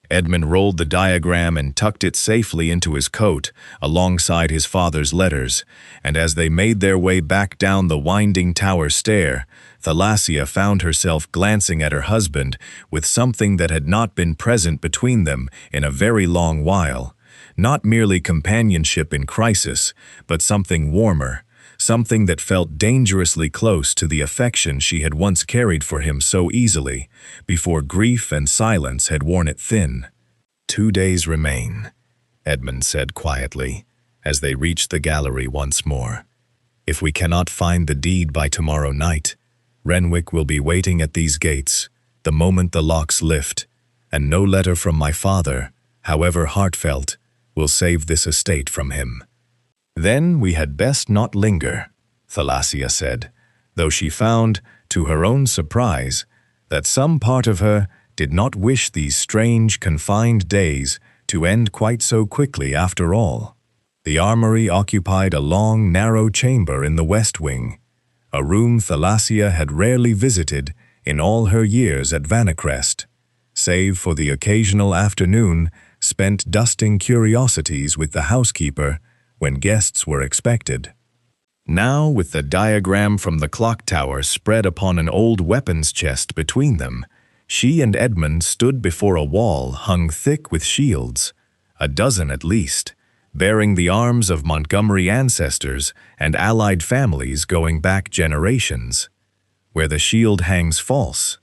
Edmund rolled the diagram and tucked it safely into his coat alongside his father's letters, and as they made their way back down the winding tower stair, Thalassia found herself glancing at her husband with something that had not been present between them in a very long while. Not merely companionship in crisis, but something warmer, something that felt dangerously close to the affection she had once carried for him so easily, before grief and silence had worn it thin. "2 days remain," Edmund said quietly, as they reached the gallery once more. "If we cannot find the deed by tomorrow night, Renwick will be waiting at these gates the moment the locks lift, and no letter from my father, however heartfelt, will save this estate from him." "Then we had best not linger," Thalassia said, though she found, to her own surprise, that some part of her did not wish these strange, confined days to end quite so quickly after all. The armory occupied a long, narrow chamber in the west wing, a room Thalassia had rarely visited in all her years at Vanacrest, save for the occasional afternoon spent dusting curiosities with the housekeeper when guests were expected. Now, with the diagram from the clock tower spread upon an old weapons chest between them, she and Edmund stood before a wall hung thick with shields, a dozen at least, bearing the arms of Montgomery ancestors and allied families going back generations. "Where the shield hangs false,"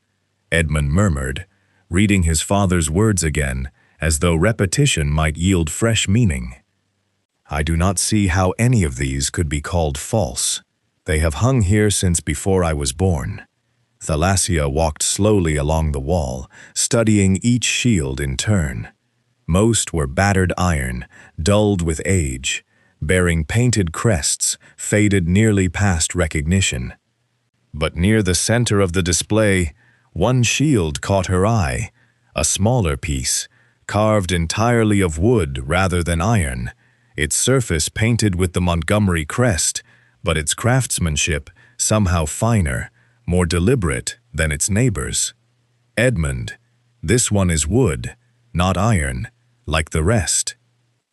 Edmund murmured, reading his father's words again, as though repetition might yield fresh meaning. "I do not see how any of these could be called false. They have hung here since before I was born." Thalassia walked slowly along the wall, studying each shield in turn. Most were battered iron, dulled with age, bearing painted crests, faded nearly past recognition. But near the center of the display, one shield caught her eye, a smaller piece, carved entirely of wood rather than iron, its surface painted with the Montgomery crest, but its craftsmanship somehow finer, more deliberate than its neighbors. "Edmund, this one is wood, not iron, like the rest."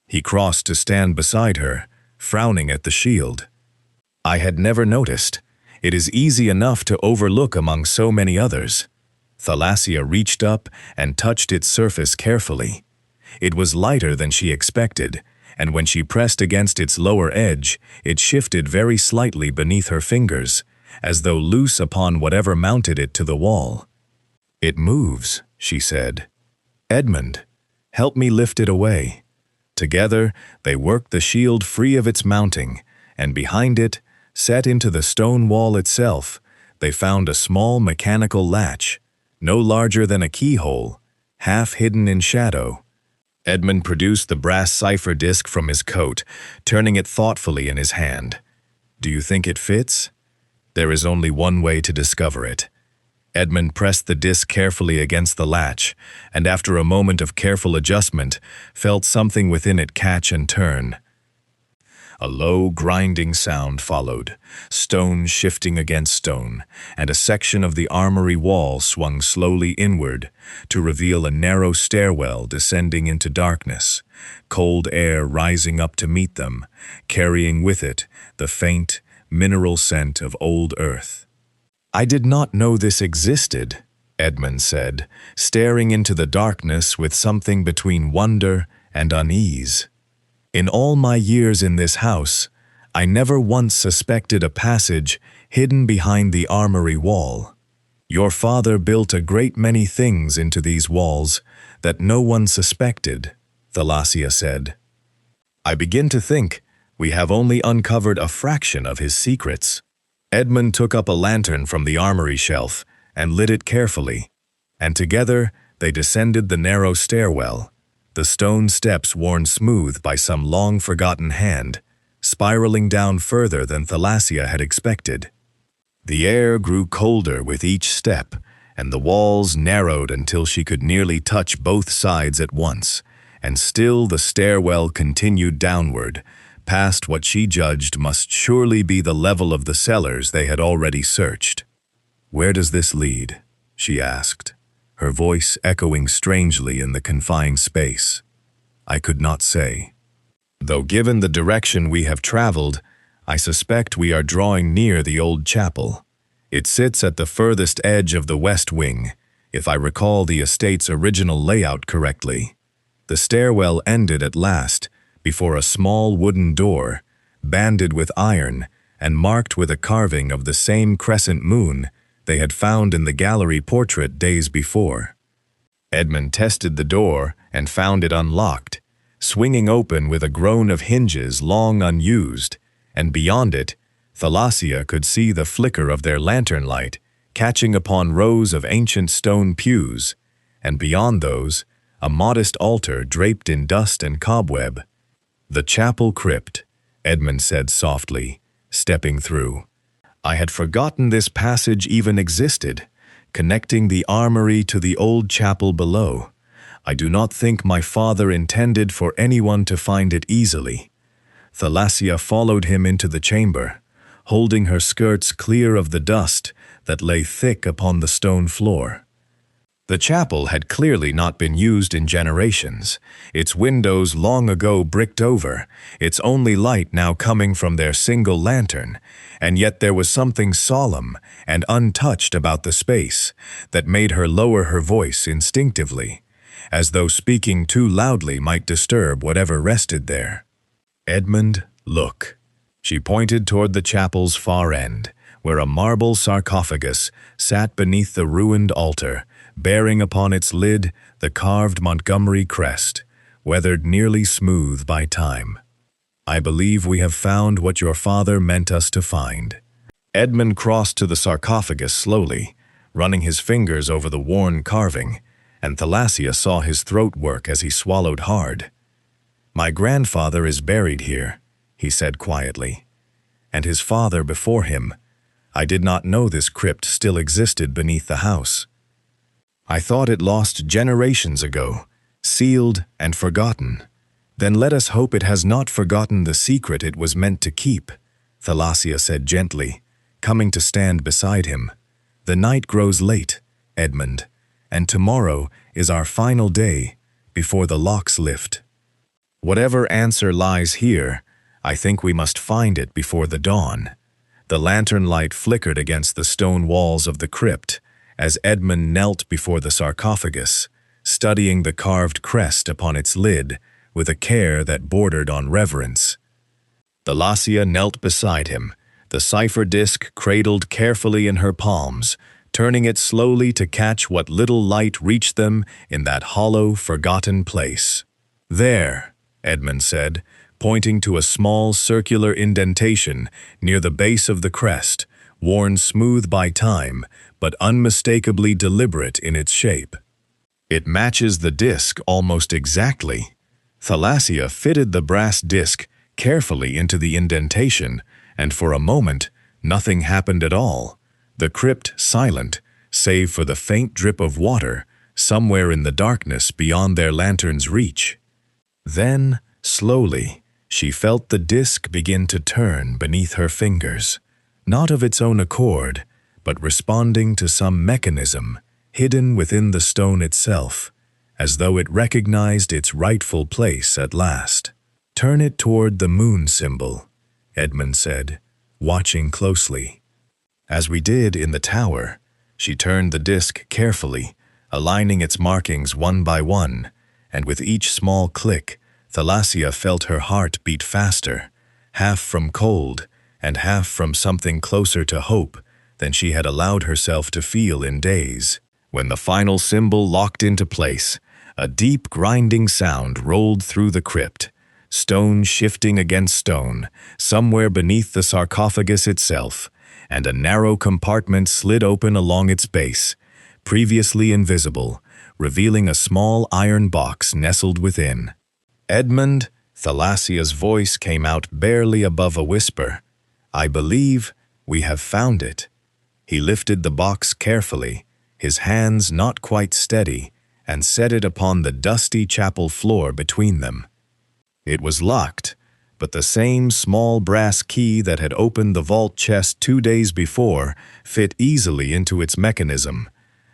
He crossed to stand beside her, frowning at the shield. "I had never noticed. It is easy enough to overlook among so many others." Thalassia reached up and touched its surface carefully. It was lighter than she expected, and when she pressed against its lower edge, it shifted very slightly beneath her fingers, as though loose upon whatever mounted it to the wall. "It moves," she said. "Edmund, help me lift it away." Together, they worked the shield free of its mounting, and behind it, Set into the stone wall itself, they found a small mechanical latch, no larger than a keyhole, half hidden in shadow. Edmund produced the brass cipher disc from his coat, turning it thoughtfully in his hand. Do you think it fits? There is only one way to discover it. Edmund pressed the disc carefully against the latch, and after a moment of careful adjustment, felt something within it catch and turn. A low, grinding sound followed, stone shifting against stone, and a section of the armory wall swung slowly inward to reveal a narrow stairwell descending into darkness, cold air rising up to meet them, carrying with it the faint, mineral scent of old earth. I did not know this existed, Edmund said, staring into the darkness with something between wonder and unease. In all my years in this house, I never once suspected a passage hidden behind the armory wall. Your father built a great many things into these walls that no one suspected, Thalassia said. I begin to think we have only uncovered a fraction of his secrets. Edmund took up a lantern from the armory shelf and lit it carefully, and together they descended the narrow stairwell, the stone steps worn smooth by some long-forgotten hand, spiraling down further than Thalassia had expected. The air grew colder with each step, and the walls narrowed until she could nearly touch both sides at once, and still the stairwell continued downward, past what she judged must surely be the level of the cellars they had already searched. "Where does this lead?" she asked, her voice echoing strangely in the confined space. I could not say. Though given the direction we have traveled, I suspect we are drawing near the old chapel. It sits at the furthest edge of the west wing, if I recall the estate's original layout correctly. The stairwell ended at last before a small wooden door, banded with iron and marked with a carving of the same crescent moon they had found in the gallery portrait days before. Edmund tested the door and found it unlocked, swinging open with a groan of hinges long unused, and beyond it, Thalassia could see the flicker of their lantern light catching upon rows of ancient stone pews, and beyond those, a modest altar draped in dust and cobweb. "The chapel crypt," Edmund said softly, stepping through. I had forgotten this passage even existed, connecting the armory to the old chapel below. I do not think my father intended for anyone to find it easily. Thalassia followed him into the chamber, holding her skirts clear of the dust that lay thick upon the stone floor. The chapel had clearly not been used in generations, its windows long ago bricked over, its only light now coming from their single lantern, and yet there was something solemn and untouched about the space that made her lower her voice instinctively, as though speaking too loudly might disturb whatever rested there. "Edmund, look." She pointed toward the chapel's far end, where a marble sarcophagus sat beneath the ruined altar, bearing upon its lid the carved Montgomery crest, weathered nearly smooth by time. "I believe we have found what your father meant us to find." Edmund crossed to the sarcophagus slowly, running his fingers over the worn carving, and Thalassia saw his throat work as he swallowed hard. "My grandfather is buried here," he said quietly, "and his father before him. I did not know this crypt still existed beneath the house. I thought it lost generations ago, sealed and forgotten. Then let us hope it has not forgotten the secret it was meant to keep," Thalassia said gently, coming to stand beside him. "The night grows late, Edmund, and tomorrow is our final day before the locks lift. Whatever answer lies here, I think we must find it before the dawn." The lantern light flickered against the stone walls of the crypt as Edmund knelt before the sarcophagus, studying the carved crest upon its lid with a care that bordered on reverence. Thalassia knelt beside him, the cipher disc cradled carefully in her palms, turning it slowly to catch what little light reached them in that hollow, forgotten place. "There," Edmund said, pointing to a small circular indentation near the base of the crest, worn smooth by time, but unmistakably deliberate in its shape. It matches the disc almost exactly. Thalassia fitted the brass disc carefully into the indentation, and for a moment, nothing happened at all, the crypt silent, save for the faint drip of water somewhere in the darkness beyond their lantern's reach. Then, slowly, she felt the disc begin to turn beneath her fingers, not of its own accord, but responding to some mechanism hidden within the stone itself, as though it recognized its rightful place at last. "Turn it toward the moon symbol," Edmund said, watching closely. As we did in the tower, she turned the disc carefully, aligning its markings one by one, and with each small click, Thalassia felt her heart beat faster, half from cold and half from something closer to hope than she had allowed herself to feel in days. When the final symbol locked into place, a deep grinding sound rolled through the crypt, stone shifting against stone, somewhere beneath the sarcophagus itself, and a narrow compartment slid open along its base, previously invisible, revealing a small iron box nestled within. "Edmund," Thalassia's voice came out barely above a whisper, "I believe we have found it." He lifted the box carefully, his hands not quite steady, and set it upon the dusty chapel floor between them. It was locked, but the same small brass key that had opened the vault chest 2 days before fit easily into its mechanism,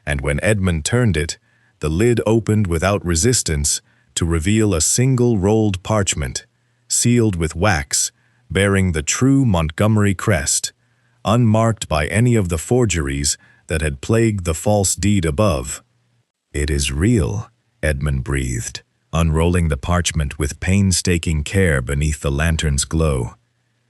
and when Edmund turned it, the lid opened without resistance to reveal a single rolled parchment, sealed with wax, bearing the true Montgomery crest, unmarked by any of the forgeries that had plagued the false deed above. "It is real," Edmund breathed, unrolling the parchment with painstaking care beneath the lantern's glow.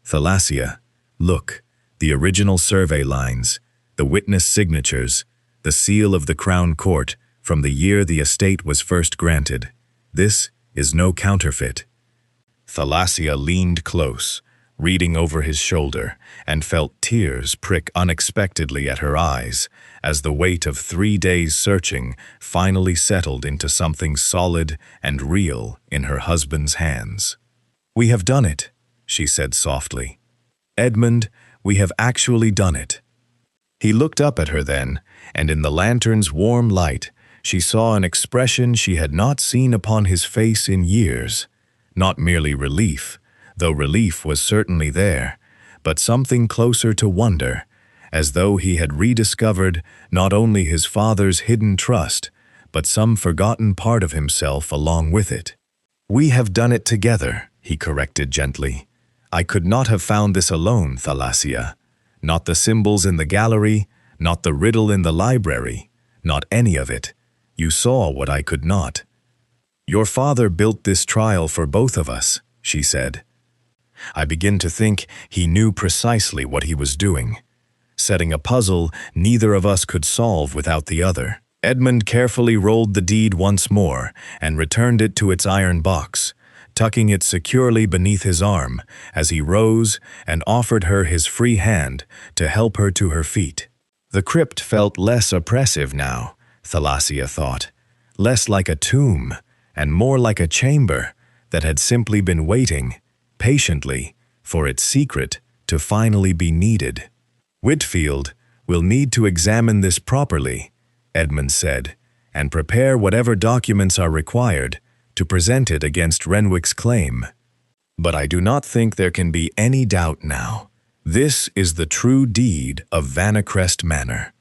"Thalassia, look, the original survey lines, the witness signatures, the seal of the Crown Court from the year the estate was first granted. This is no counterfeit." Thalassia leaned close, reading over his shoulder, and felt tears prick unexpectedly at her eyes as the weight of 3 days' searching finally settled into something solid and real in her husband's hands. "We have done it," she said softly. "Edmund, we have actually done it." He looked up at her then, and in the lantern's warm light, she saw an expression she had not seen upon his face in years, not merely relief, though relief was certainly there, but something closer to wonder, as though he had rediscovered not only his father's hidden trust, but some forgotten part of himself along with it. "We have done it together," he corrected gently. "I could not have found this alone, Thalassia. Not the symbols in the gallery, not the riddle in the library, not any of it. You saw what I could not." "Your father built this trial for both of us," she said. "I begin to think he knew precisely what he was doing, setting a puzzle neither of us could solve without the other." Edmund carefully rolled the deed once more and returned it to its iron box, tucking it securely beneath his arm as he rose and offered her his free hand to help her to her feet. The crypt felt less oppressive now, Thalassia thought, less like a tomb and more like a chamber that had simply been waiting, patiently, for its secret to finally be needed. "Whitfield will need to examine this properly," Edmund said, "and prepare whatever documents are required to present it against Renwick's claim. But I do not think there can be any doubt now. This is the true deed of Vanacrest Manor."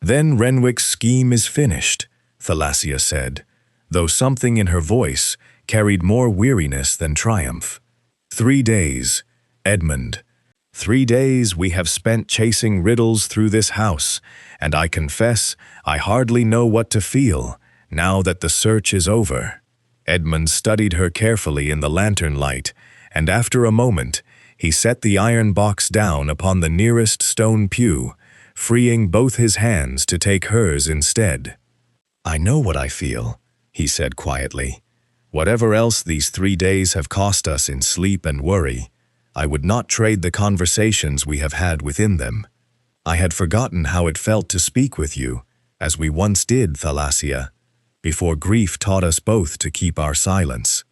"Then Renwick's scheme is finished," Thalassia said, though something in her voice carried more weariness than triumph. 3 days, Edmund. 3 days we have spent chasing riddles through this house, and I confess I hardly know what to feel now that the search is over." Edmund studied her carefully in the lantern light, and after a moment, he set the iron box down upon the nearest stone pew, freeing both his hands to take hers instead. "I know what I feel," he said quietly. Whatever else these 3 days have cost us in sleep and worry, I would not trade the conversations we have had within them. I had forgotten how it felt to speak with you, as we once did, Thalassia, before grief taught us both to keep our silence.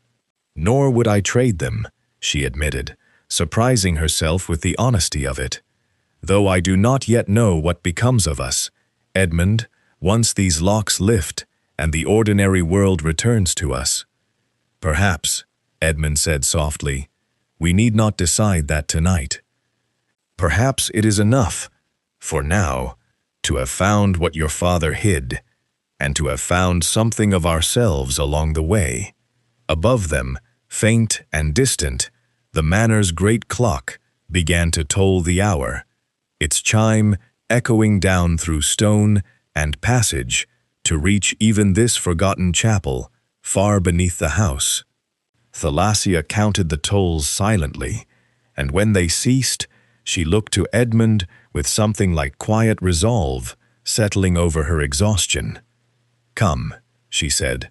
Nor would I trade them, she admitted, surprising herself with the honesty of it. Though I do not yet know what becomes of us, Edmund, once these locks lift and the ordinary world returns to us. Perhaps, Edmund said softly, we need not decide that tonight. Perhaps it is enough, for now, to have found what your father hid, and to have found something of ourselves along the way. Above them, faint and distant, the Manor's great clock began to toll the hour, its chime echoing down through stone and passage to reach even this forgotten chapel far beneath the house. Thalassia counted the tolls silently, and when they ceased, she looked to Edmund with something like quiet resolve settling over her exhaustion. Come, she said,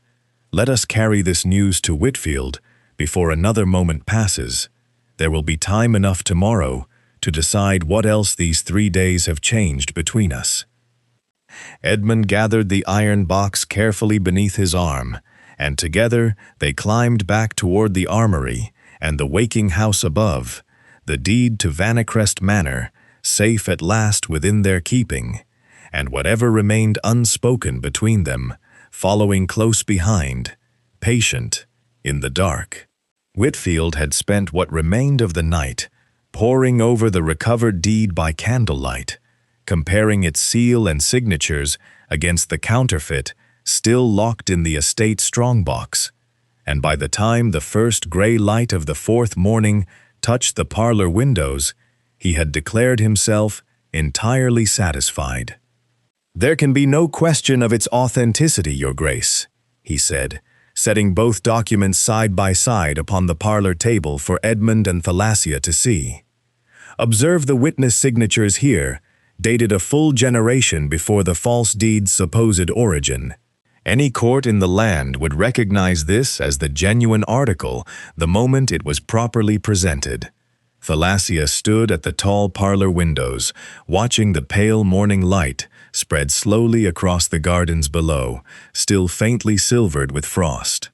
let us carry this news to Whitfield before another moment passes. There will be time enough tomorrow to decide what else these 3 days have changed between us. Edmund gathered the iron box carefully beneath his arm, and together they climbed back toward the armory and the waking house above, the deed to Vanacrest Manor, safe at last within their keeping, and whatever remained unspoken between them, following close behind, patient, in the dark. Whitfield had spent what remained of the night poring over the recovered deed by candlelight, comparing its seal and signatures against the counterfeit still locked in the estate strongbox, and by the time the first gray light of the fourth morning touched the parlor windows, he had declared himself entirely satisfied. There can be no question of its authenticity, Your Grace, he said, setting both documents side by side upon the parlor table for Edmund and Thalassia to see. Observe the witness signatures here, dated a full generation before the false deed's supposed origin. Any court in the land would recognize this as the genuine article the moment it was properly presented. Thalassia stood at the tall parlor windows, watching the pale morning light spread slowly across the gardens below, still faintly silvered with frost.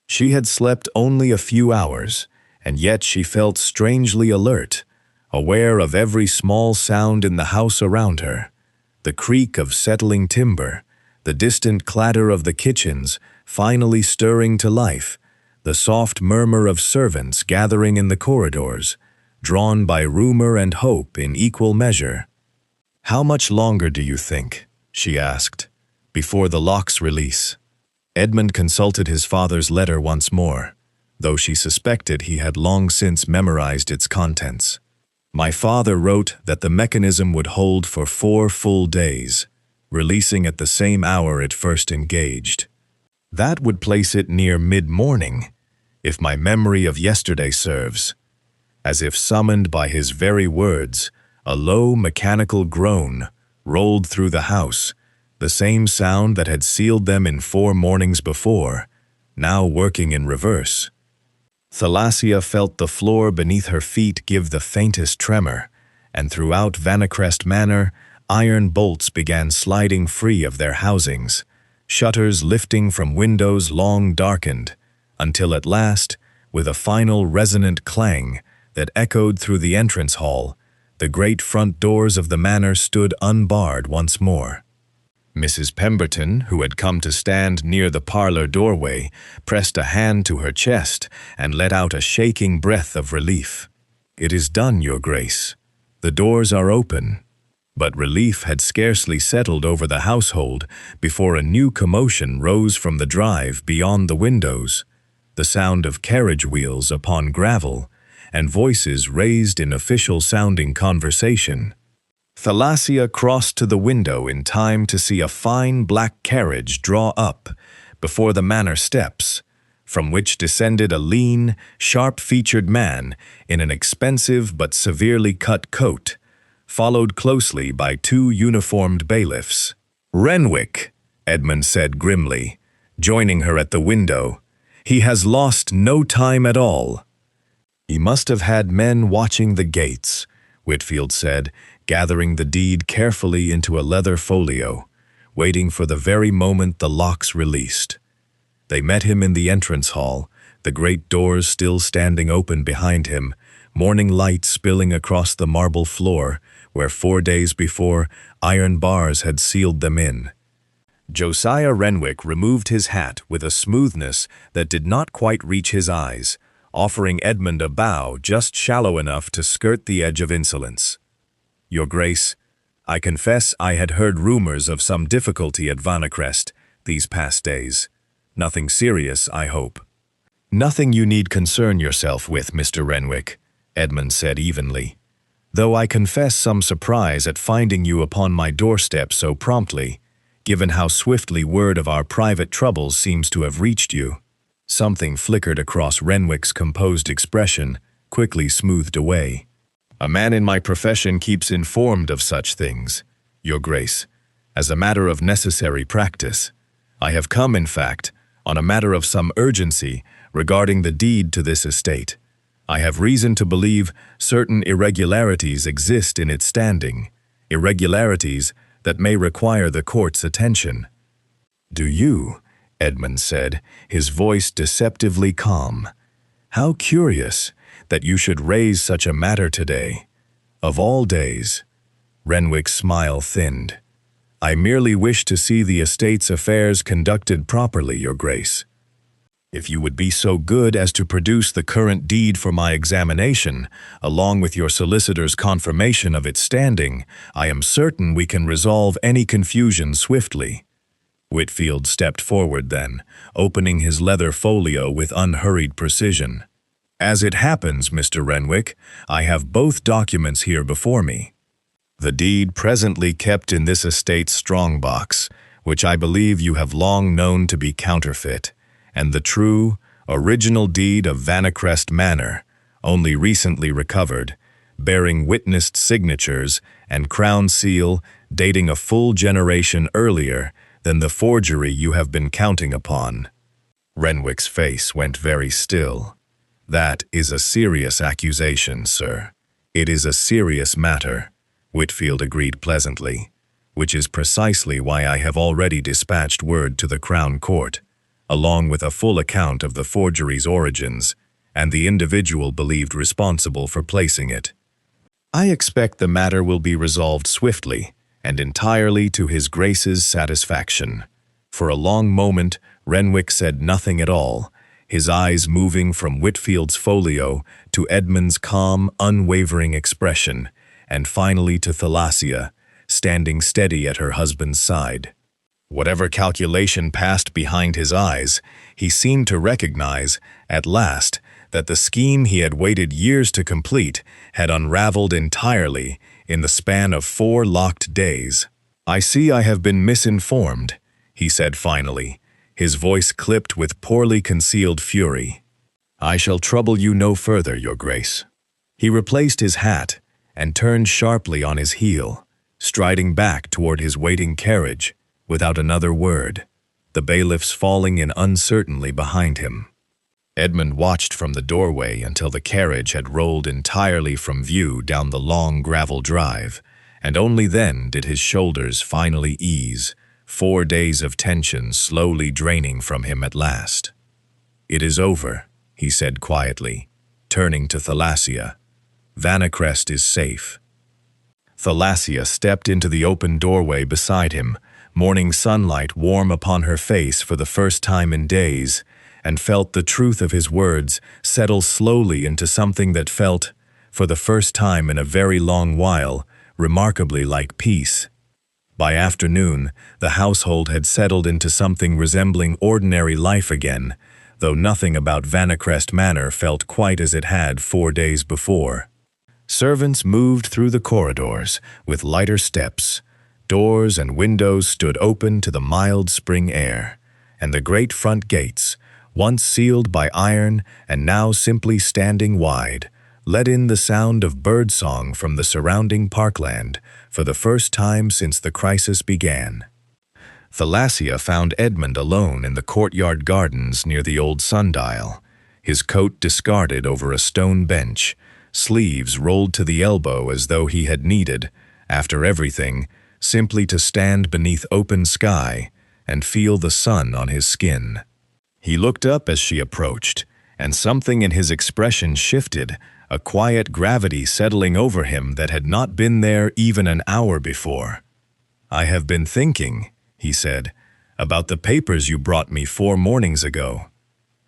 She had slept only a few hours, and yet she felt strangely alert, aware of every small sound in the house around her, the creak of settling timber, the distant clatter of the kitchens finally stirring to life, the soft murmur of servants gathering in the corridors, drawn by rumor and hope in equal measure. How much longer do you think, she asked, before the lock's release? Edmund consulted his father's letter once more, though she suspected he had long since memorized its contents. My father wrote that the mechanism would hold for 4 full days, releasing at the same hour it first engaged. That would place it near mid-morning, if my memory of yesterday serves. As if summoned by his very words, a low mechanical groan rolled through the house, the same sound that had sealed them in 4 mornings before, now working in reverse. Thalassia felt the floor beneath her feet give the faintest tremor, and throughout Vanacrest Manor, iron bolts began sliding free of their housings, shutters lifting from windows long darkened, until at last, with a final resonant clang that echoed through the entrance hall, the great front doors of the manor stood unbarred once more. Mrs. Pemberton, who had come to stand near the parlor doorway, pressed a hand to her chest and let out a shaking breath of relief. It is done, Your Grace. The doors are open. But relief had scarcely settled over the household before a new commotion rose from the drive beyond the windows, the sound of carriage wheels upon gravel, and voices raised in official-sounding conversation. Thalassia crossed to the window in time to see a fine black carriage draw up before the manor steps, from which descended a lean, sharp-featured man in an expensive but severely cut coat, followed closely by 2 uniformed bailiffs. "Renwick," Edmund said grimly, joining her at the window, He has lost no time at all." "He must have had men watching the gates," Whitfield said, gathering the deed carefully into a leather folio, waiting for the very moment the locks released. They met him in the entrance hall, the great doors still standing open behind him, morning light spilling across the marble floor, where 4 days before iron bars had sealed them in. Josiah Renwick removed his hat with a smoothness that did not quite reach his eyes, offering Edmund a bow just shallow enough to skirt the edge of insolence. "Your Grace, I confess I had heard rumors of some difficulty at Vanacrest these past days. Nothing serious, I hope." "Nothing you need concern yourself with, Mr. Renwick," Edmund said evenly, "though I confess some surprise at finding you upon my doorstep so promptly, given how swiftly word of our private troubles seems to have reached you." Something flickered across Renwick's composed expression, quickly smoothed away. "A man in my profession keeps informed of such things, Your Grace, as a matter of necessary practice. I have come, in fact, on a matter of some urgency regarding the deed to this estate. I have reason to believe certain irregularities exist in its standing, irregularities that may require the court's attention." "Do you?" Edmund said, his voice deceptively calm. "How curious that you should raise such a matter today. Of all days." Renwick's smile thinned. "I merely wish to see the estate's affairs conducted properly, Your Grace. If you would be so good as to produce the current deed for my examination, along with your solicitor's confirmation of its standing, I am certain we can resolve any confusion swiftly." Whitfield stepped forward then, opening his leather folio with unhurried precision. "As it happens, Mr. Renwick, I have both documents here before me. The deed presently kept in this estate's strongbox, which I believe you have long known to be counterfeit, and the true, original deed of Vanacrest Manor, only recently recovered, bearing witnessed signatures and crown seal dating a full generation earlier than the forgery you have been counting upon." Renwick's face went very still. "That is a serious accusation, sir. It is a serious matter," Whitfield agreed pleasantly, "which is precisely why I have already dispatched word to the Crown Court, along with a full account of the forgery's origins and the individual believed responsible for placing it. I expect the matter will be resolved swiftly and entirely to His Grace's satisfaction." For a long moment, Renwick said nothing at all, his eyes moving from Whitfield's folio to Edmund's calm, unwavering expression, and finally to Thalassia, standing steady at her husband's side. Whatever calculation passed behind his eyes, he seemed to recognize, at last, that the scheme he had waited years to complete had unraveled entirely in the span of 4 locked days. "I see I have been misinformed," he said finally, his voice clipped with poorly concealed fury. "I shall trouble you no further, Your Grace." He replaced his hat and turned sharply on his heel, striding back toward his waiting carriage, without another word, the bailiffs falling in uncertainly behind him. Edmund watched from the doorway until the carriage had rolled entirely from view down the long gravel drive, and only then did his shoulders finally ease, 4 days of tension slowly draining from him at last. "It is over," he said quietly, turning to Thalassia. "Vanacrest is safe." Thalassia stepped into the open doorway beside him, morning sunlight warm upon her face for the first time in days, and felt the truth of his words settle slowly into something that felt, for the first time in a very long while, remarkably like peace. By afternoon, the household had settled into something resembling ordinary life again, though nothing about Vanacrest Manor felt quite as it had 4 days before. Servants moved through the corridors with lighter steps. Doors and windows stood open to the mild spring air, and the great front gates, once sealed by iron and now simply standing wide, let in the sound of birdsong from the surrounding parkland for the first time since the crisis began. Thalassia found Edmund alone in the courtyard gardens near the old sundial, his coat discarded over a stone bench, sleeves rolled to the elbow as though he had needed, after everything, simply to stand beneath open sky and feel the sun on his skin. He looked up as she approached, and something in his expression shifted, a quiet gravity settling over him that had not been there even an hour before. "I have been thinking," he said, "about the papers you brought me 4 mornings ago."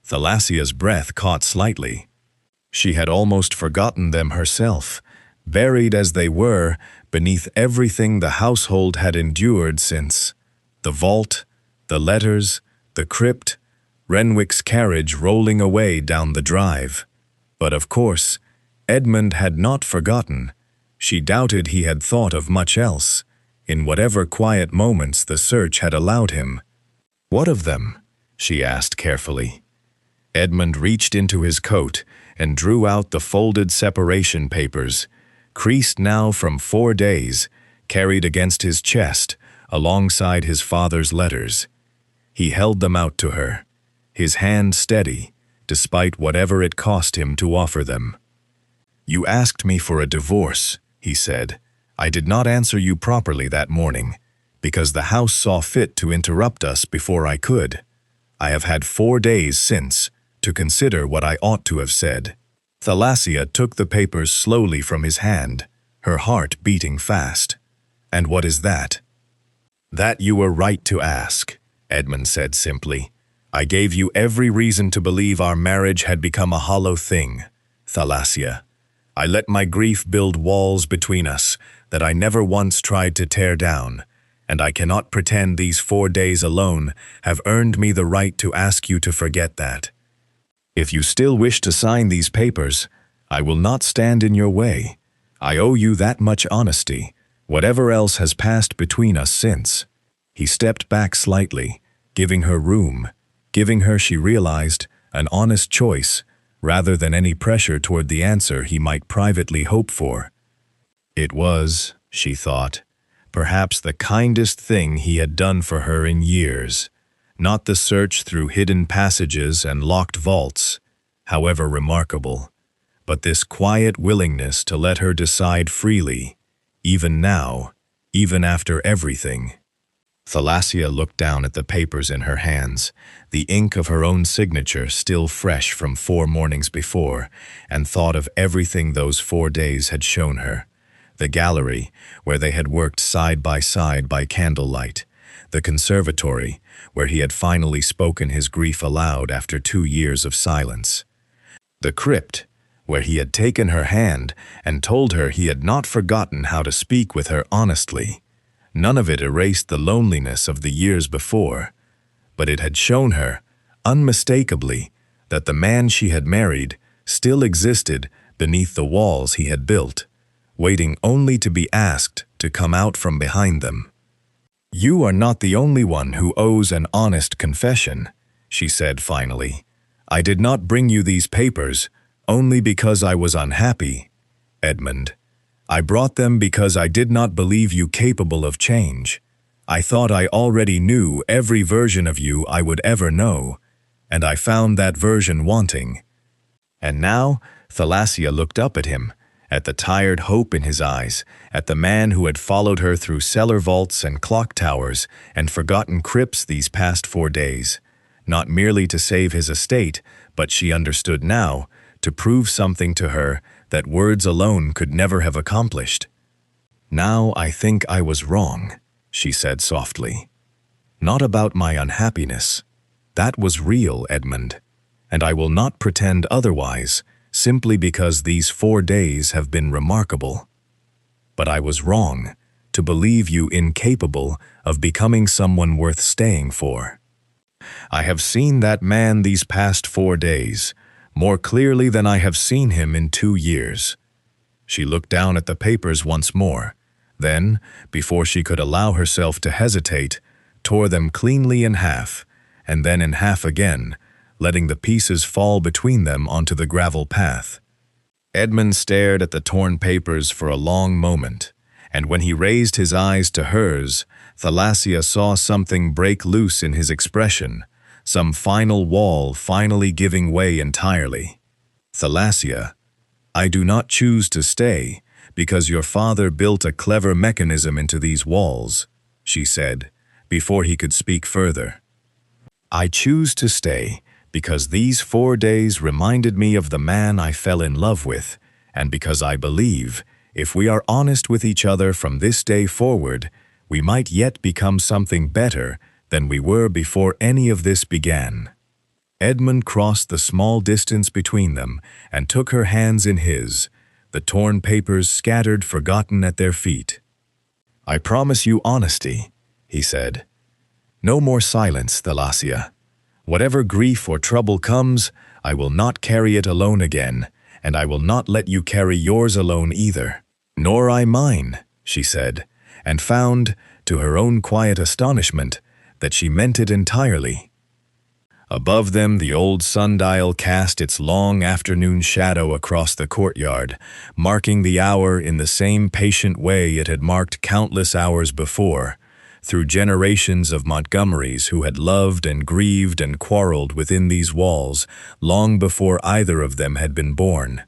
Thalassia's breath caught slightly. She had almost forgotten them herself, buried as they were beneath everything the household had endured since the vault, the letters, the crypt, Renwick's carriage rolling away down the drive. But of course, Edmund had not forgotten. She doubted he had thought of much else, in whatever quiet moments the search had allowed him. "What of them?" she asked carefully. Edmund reached into his coat and drew out the folded separation papers, creased now from 4 days, carried against his chest, alongside his father's letters. He held them out to her, his hand steady, despite whatever it cost him to offer them. "You asked me for a divorce," he said. "I did not answer you properly that morning, because the house saw fit to interrupt us before I could. I have had 4 days since to consider what I ought to have said." Thalassia took the papers slowly from his hand, her heart beating fast. "And what is that?" "That you were right to ask," Edmund said simply. "I gave you every reason to believe our marriage had become a hollow thing, Thalassia. I let my grief build walls between us that I never once tried to tear down, and I cannot pretend these 4 days alone have earned me the right to ask you to forget that. If you still wish to sign these papers, I will not stand in your way. I owe you that much honesty, whatever else has passed between us since." He stepped back slightly, giving her room, giving her, she realized, an honest choice, rather than any pressure toward the answer he might privately hope for. It was, she thought, perhaps the kindest thing he had done for her in years. Not the search through hidden passages and locked vaults, however remarkable, but this quiet willingness to let her decide freely, even now, even after everything. Thalassia looked down at the papers in her hands, the ink of her own signature still fresh from 4 mornings before, and thought of everything those 4 days had shown her. The gallery, where they had worked side by candlelight, the conservatory, where he had finally spoken his grief aloud after 2 years of silence, the crypt, where he had taken her hand and told her he had not forgotten how to speak with her honestly. None of it erased the loneliness of the years before, but it had shown her, unmistakably, that the man she had married still existed beneath the walls he had built, waiting only to be asked to come out from behind them. "You are not the only one who owes an honest confession," she said finally. "I did not bring you these papers only because I was unhappy, Edmund. I brought them because I did not believe you capable of change. I thought I already knew every version of you I would ever know, and I found that version wanting." And now Thalassia looked up at him, at the tired hope in his eyes, at the man who had followed her through cellar vaults and clock towers and forgotten crypts these past 4 days, not merely to save his estate, but she understood now, to prove something to her that words alone could never have accomplished. "Now I think I was wrong," she said softly. "Not about my unhappiness. That was real, Edmund, and I will not pretend otherwise, simply because these 4 days have been remarkable. But I was wrong to believe you incapable of becoming someone worth staying for. I have seen that man these past 4 days, more clearly than I have seen him in 2 years." She looked down at the papers once more, then, before she could allow herself to hesitate, tore them cleanly in half, and then in half again, letting the pieces fall between them onto the gravel path. Edmund stared at the torn papers for a long moment, and when he raised his eyes to hers, Thalassia saw something break loose in his expression, some final wall finally giving way entirely. Thalassia, I do not choose to stay, because your father built a clever mechanism into these walls, she said, before he could speak further. I choose to stay because these 4 days reminded me of the man I fell in love with, and because I believe, if we are honest with each other from this day forward, we might yet become something better than we were before any of this began. Edmund crossed the small distance between them and took her hands in his, the torn papers scattered forgotten at their feet. I promise you honesty, he said. No more silence, Thalassia. Whatever grief or trouble comes, I will not carry it alone again, and I will not let you carry yours alone either. Nor I mine, she said, and found, to her own quiet astonishment, that she meant it entirely. Above them the old sundial cast its long afternoon shadow across the courtyard, marking the hour in the same patient way it had marked countless hours before, through generations of Montgomerys who had loved and grieved and quarreled within these walls long before either of them had been born.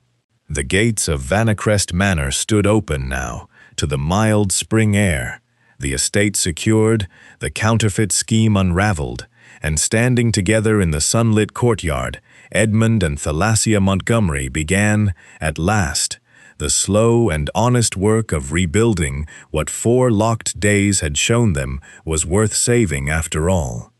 The gates of Vanacrest Manor stood open now, to the mild spring air, the estate secured, the counterfeit scheme unraveled, and standing together in the sunlit courtyard, Edmund and Thalassia Montgomery began, at last, the slow and honest work of rebuilding what 4 locked days had shown them was worth saving after all.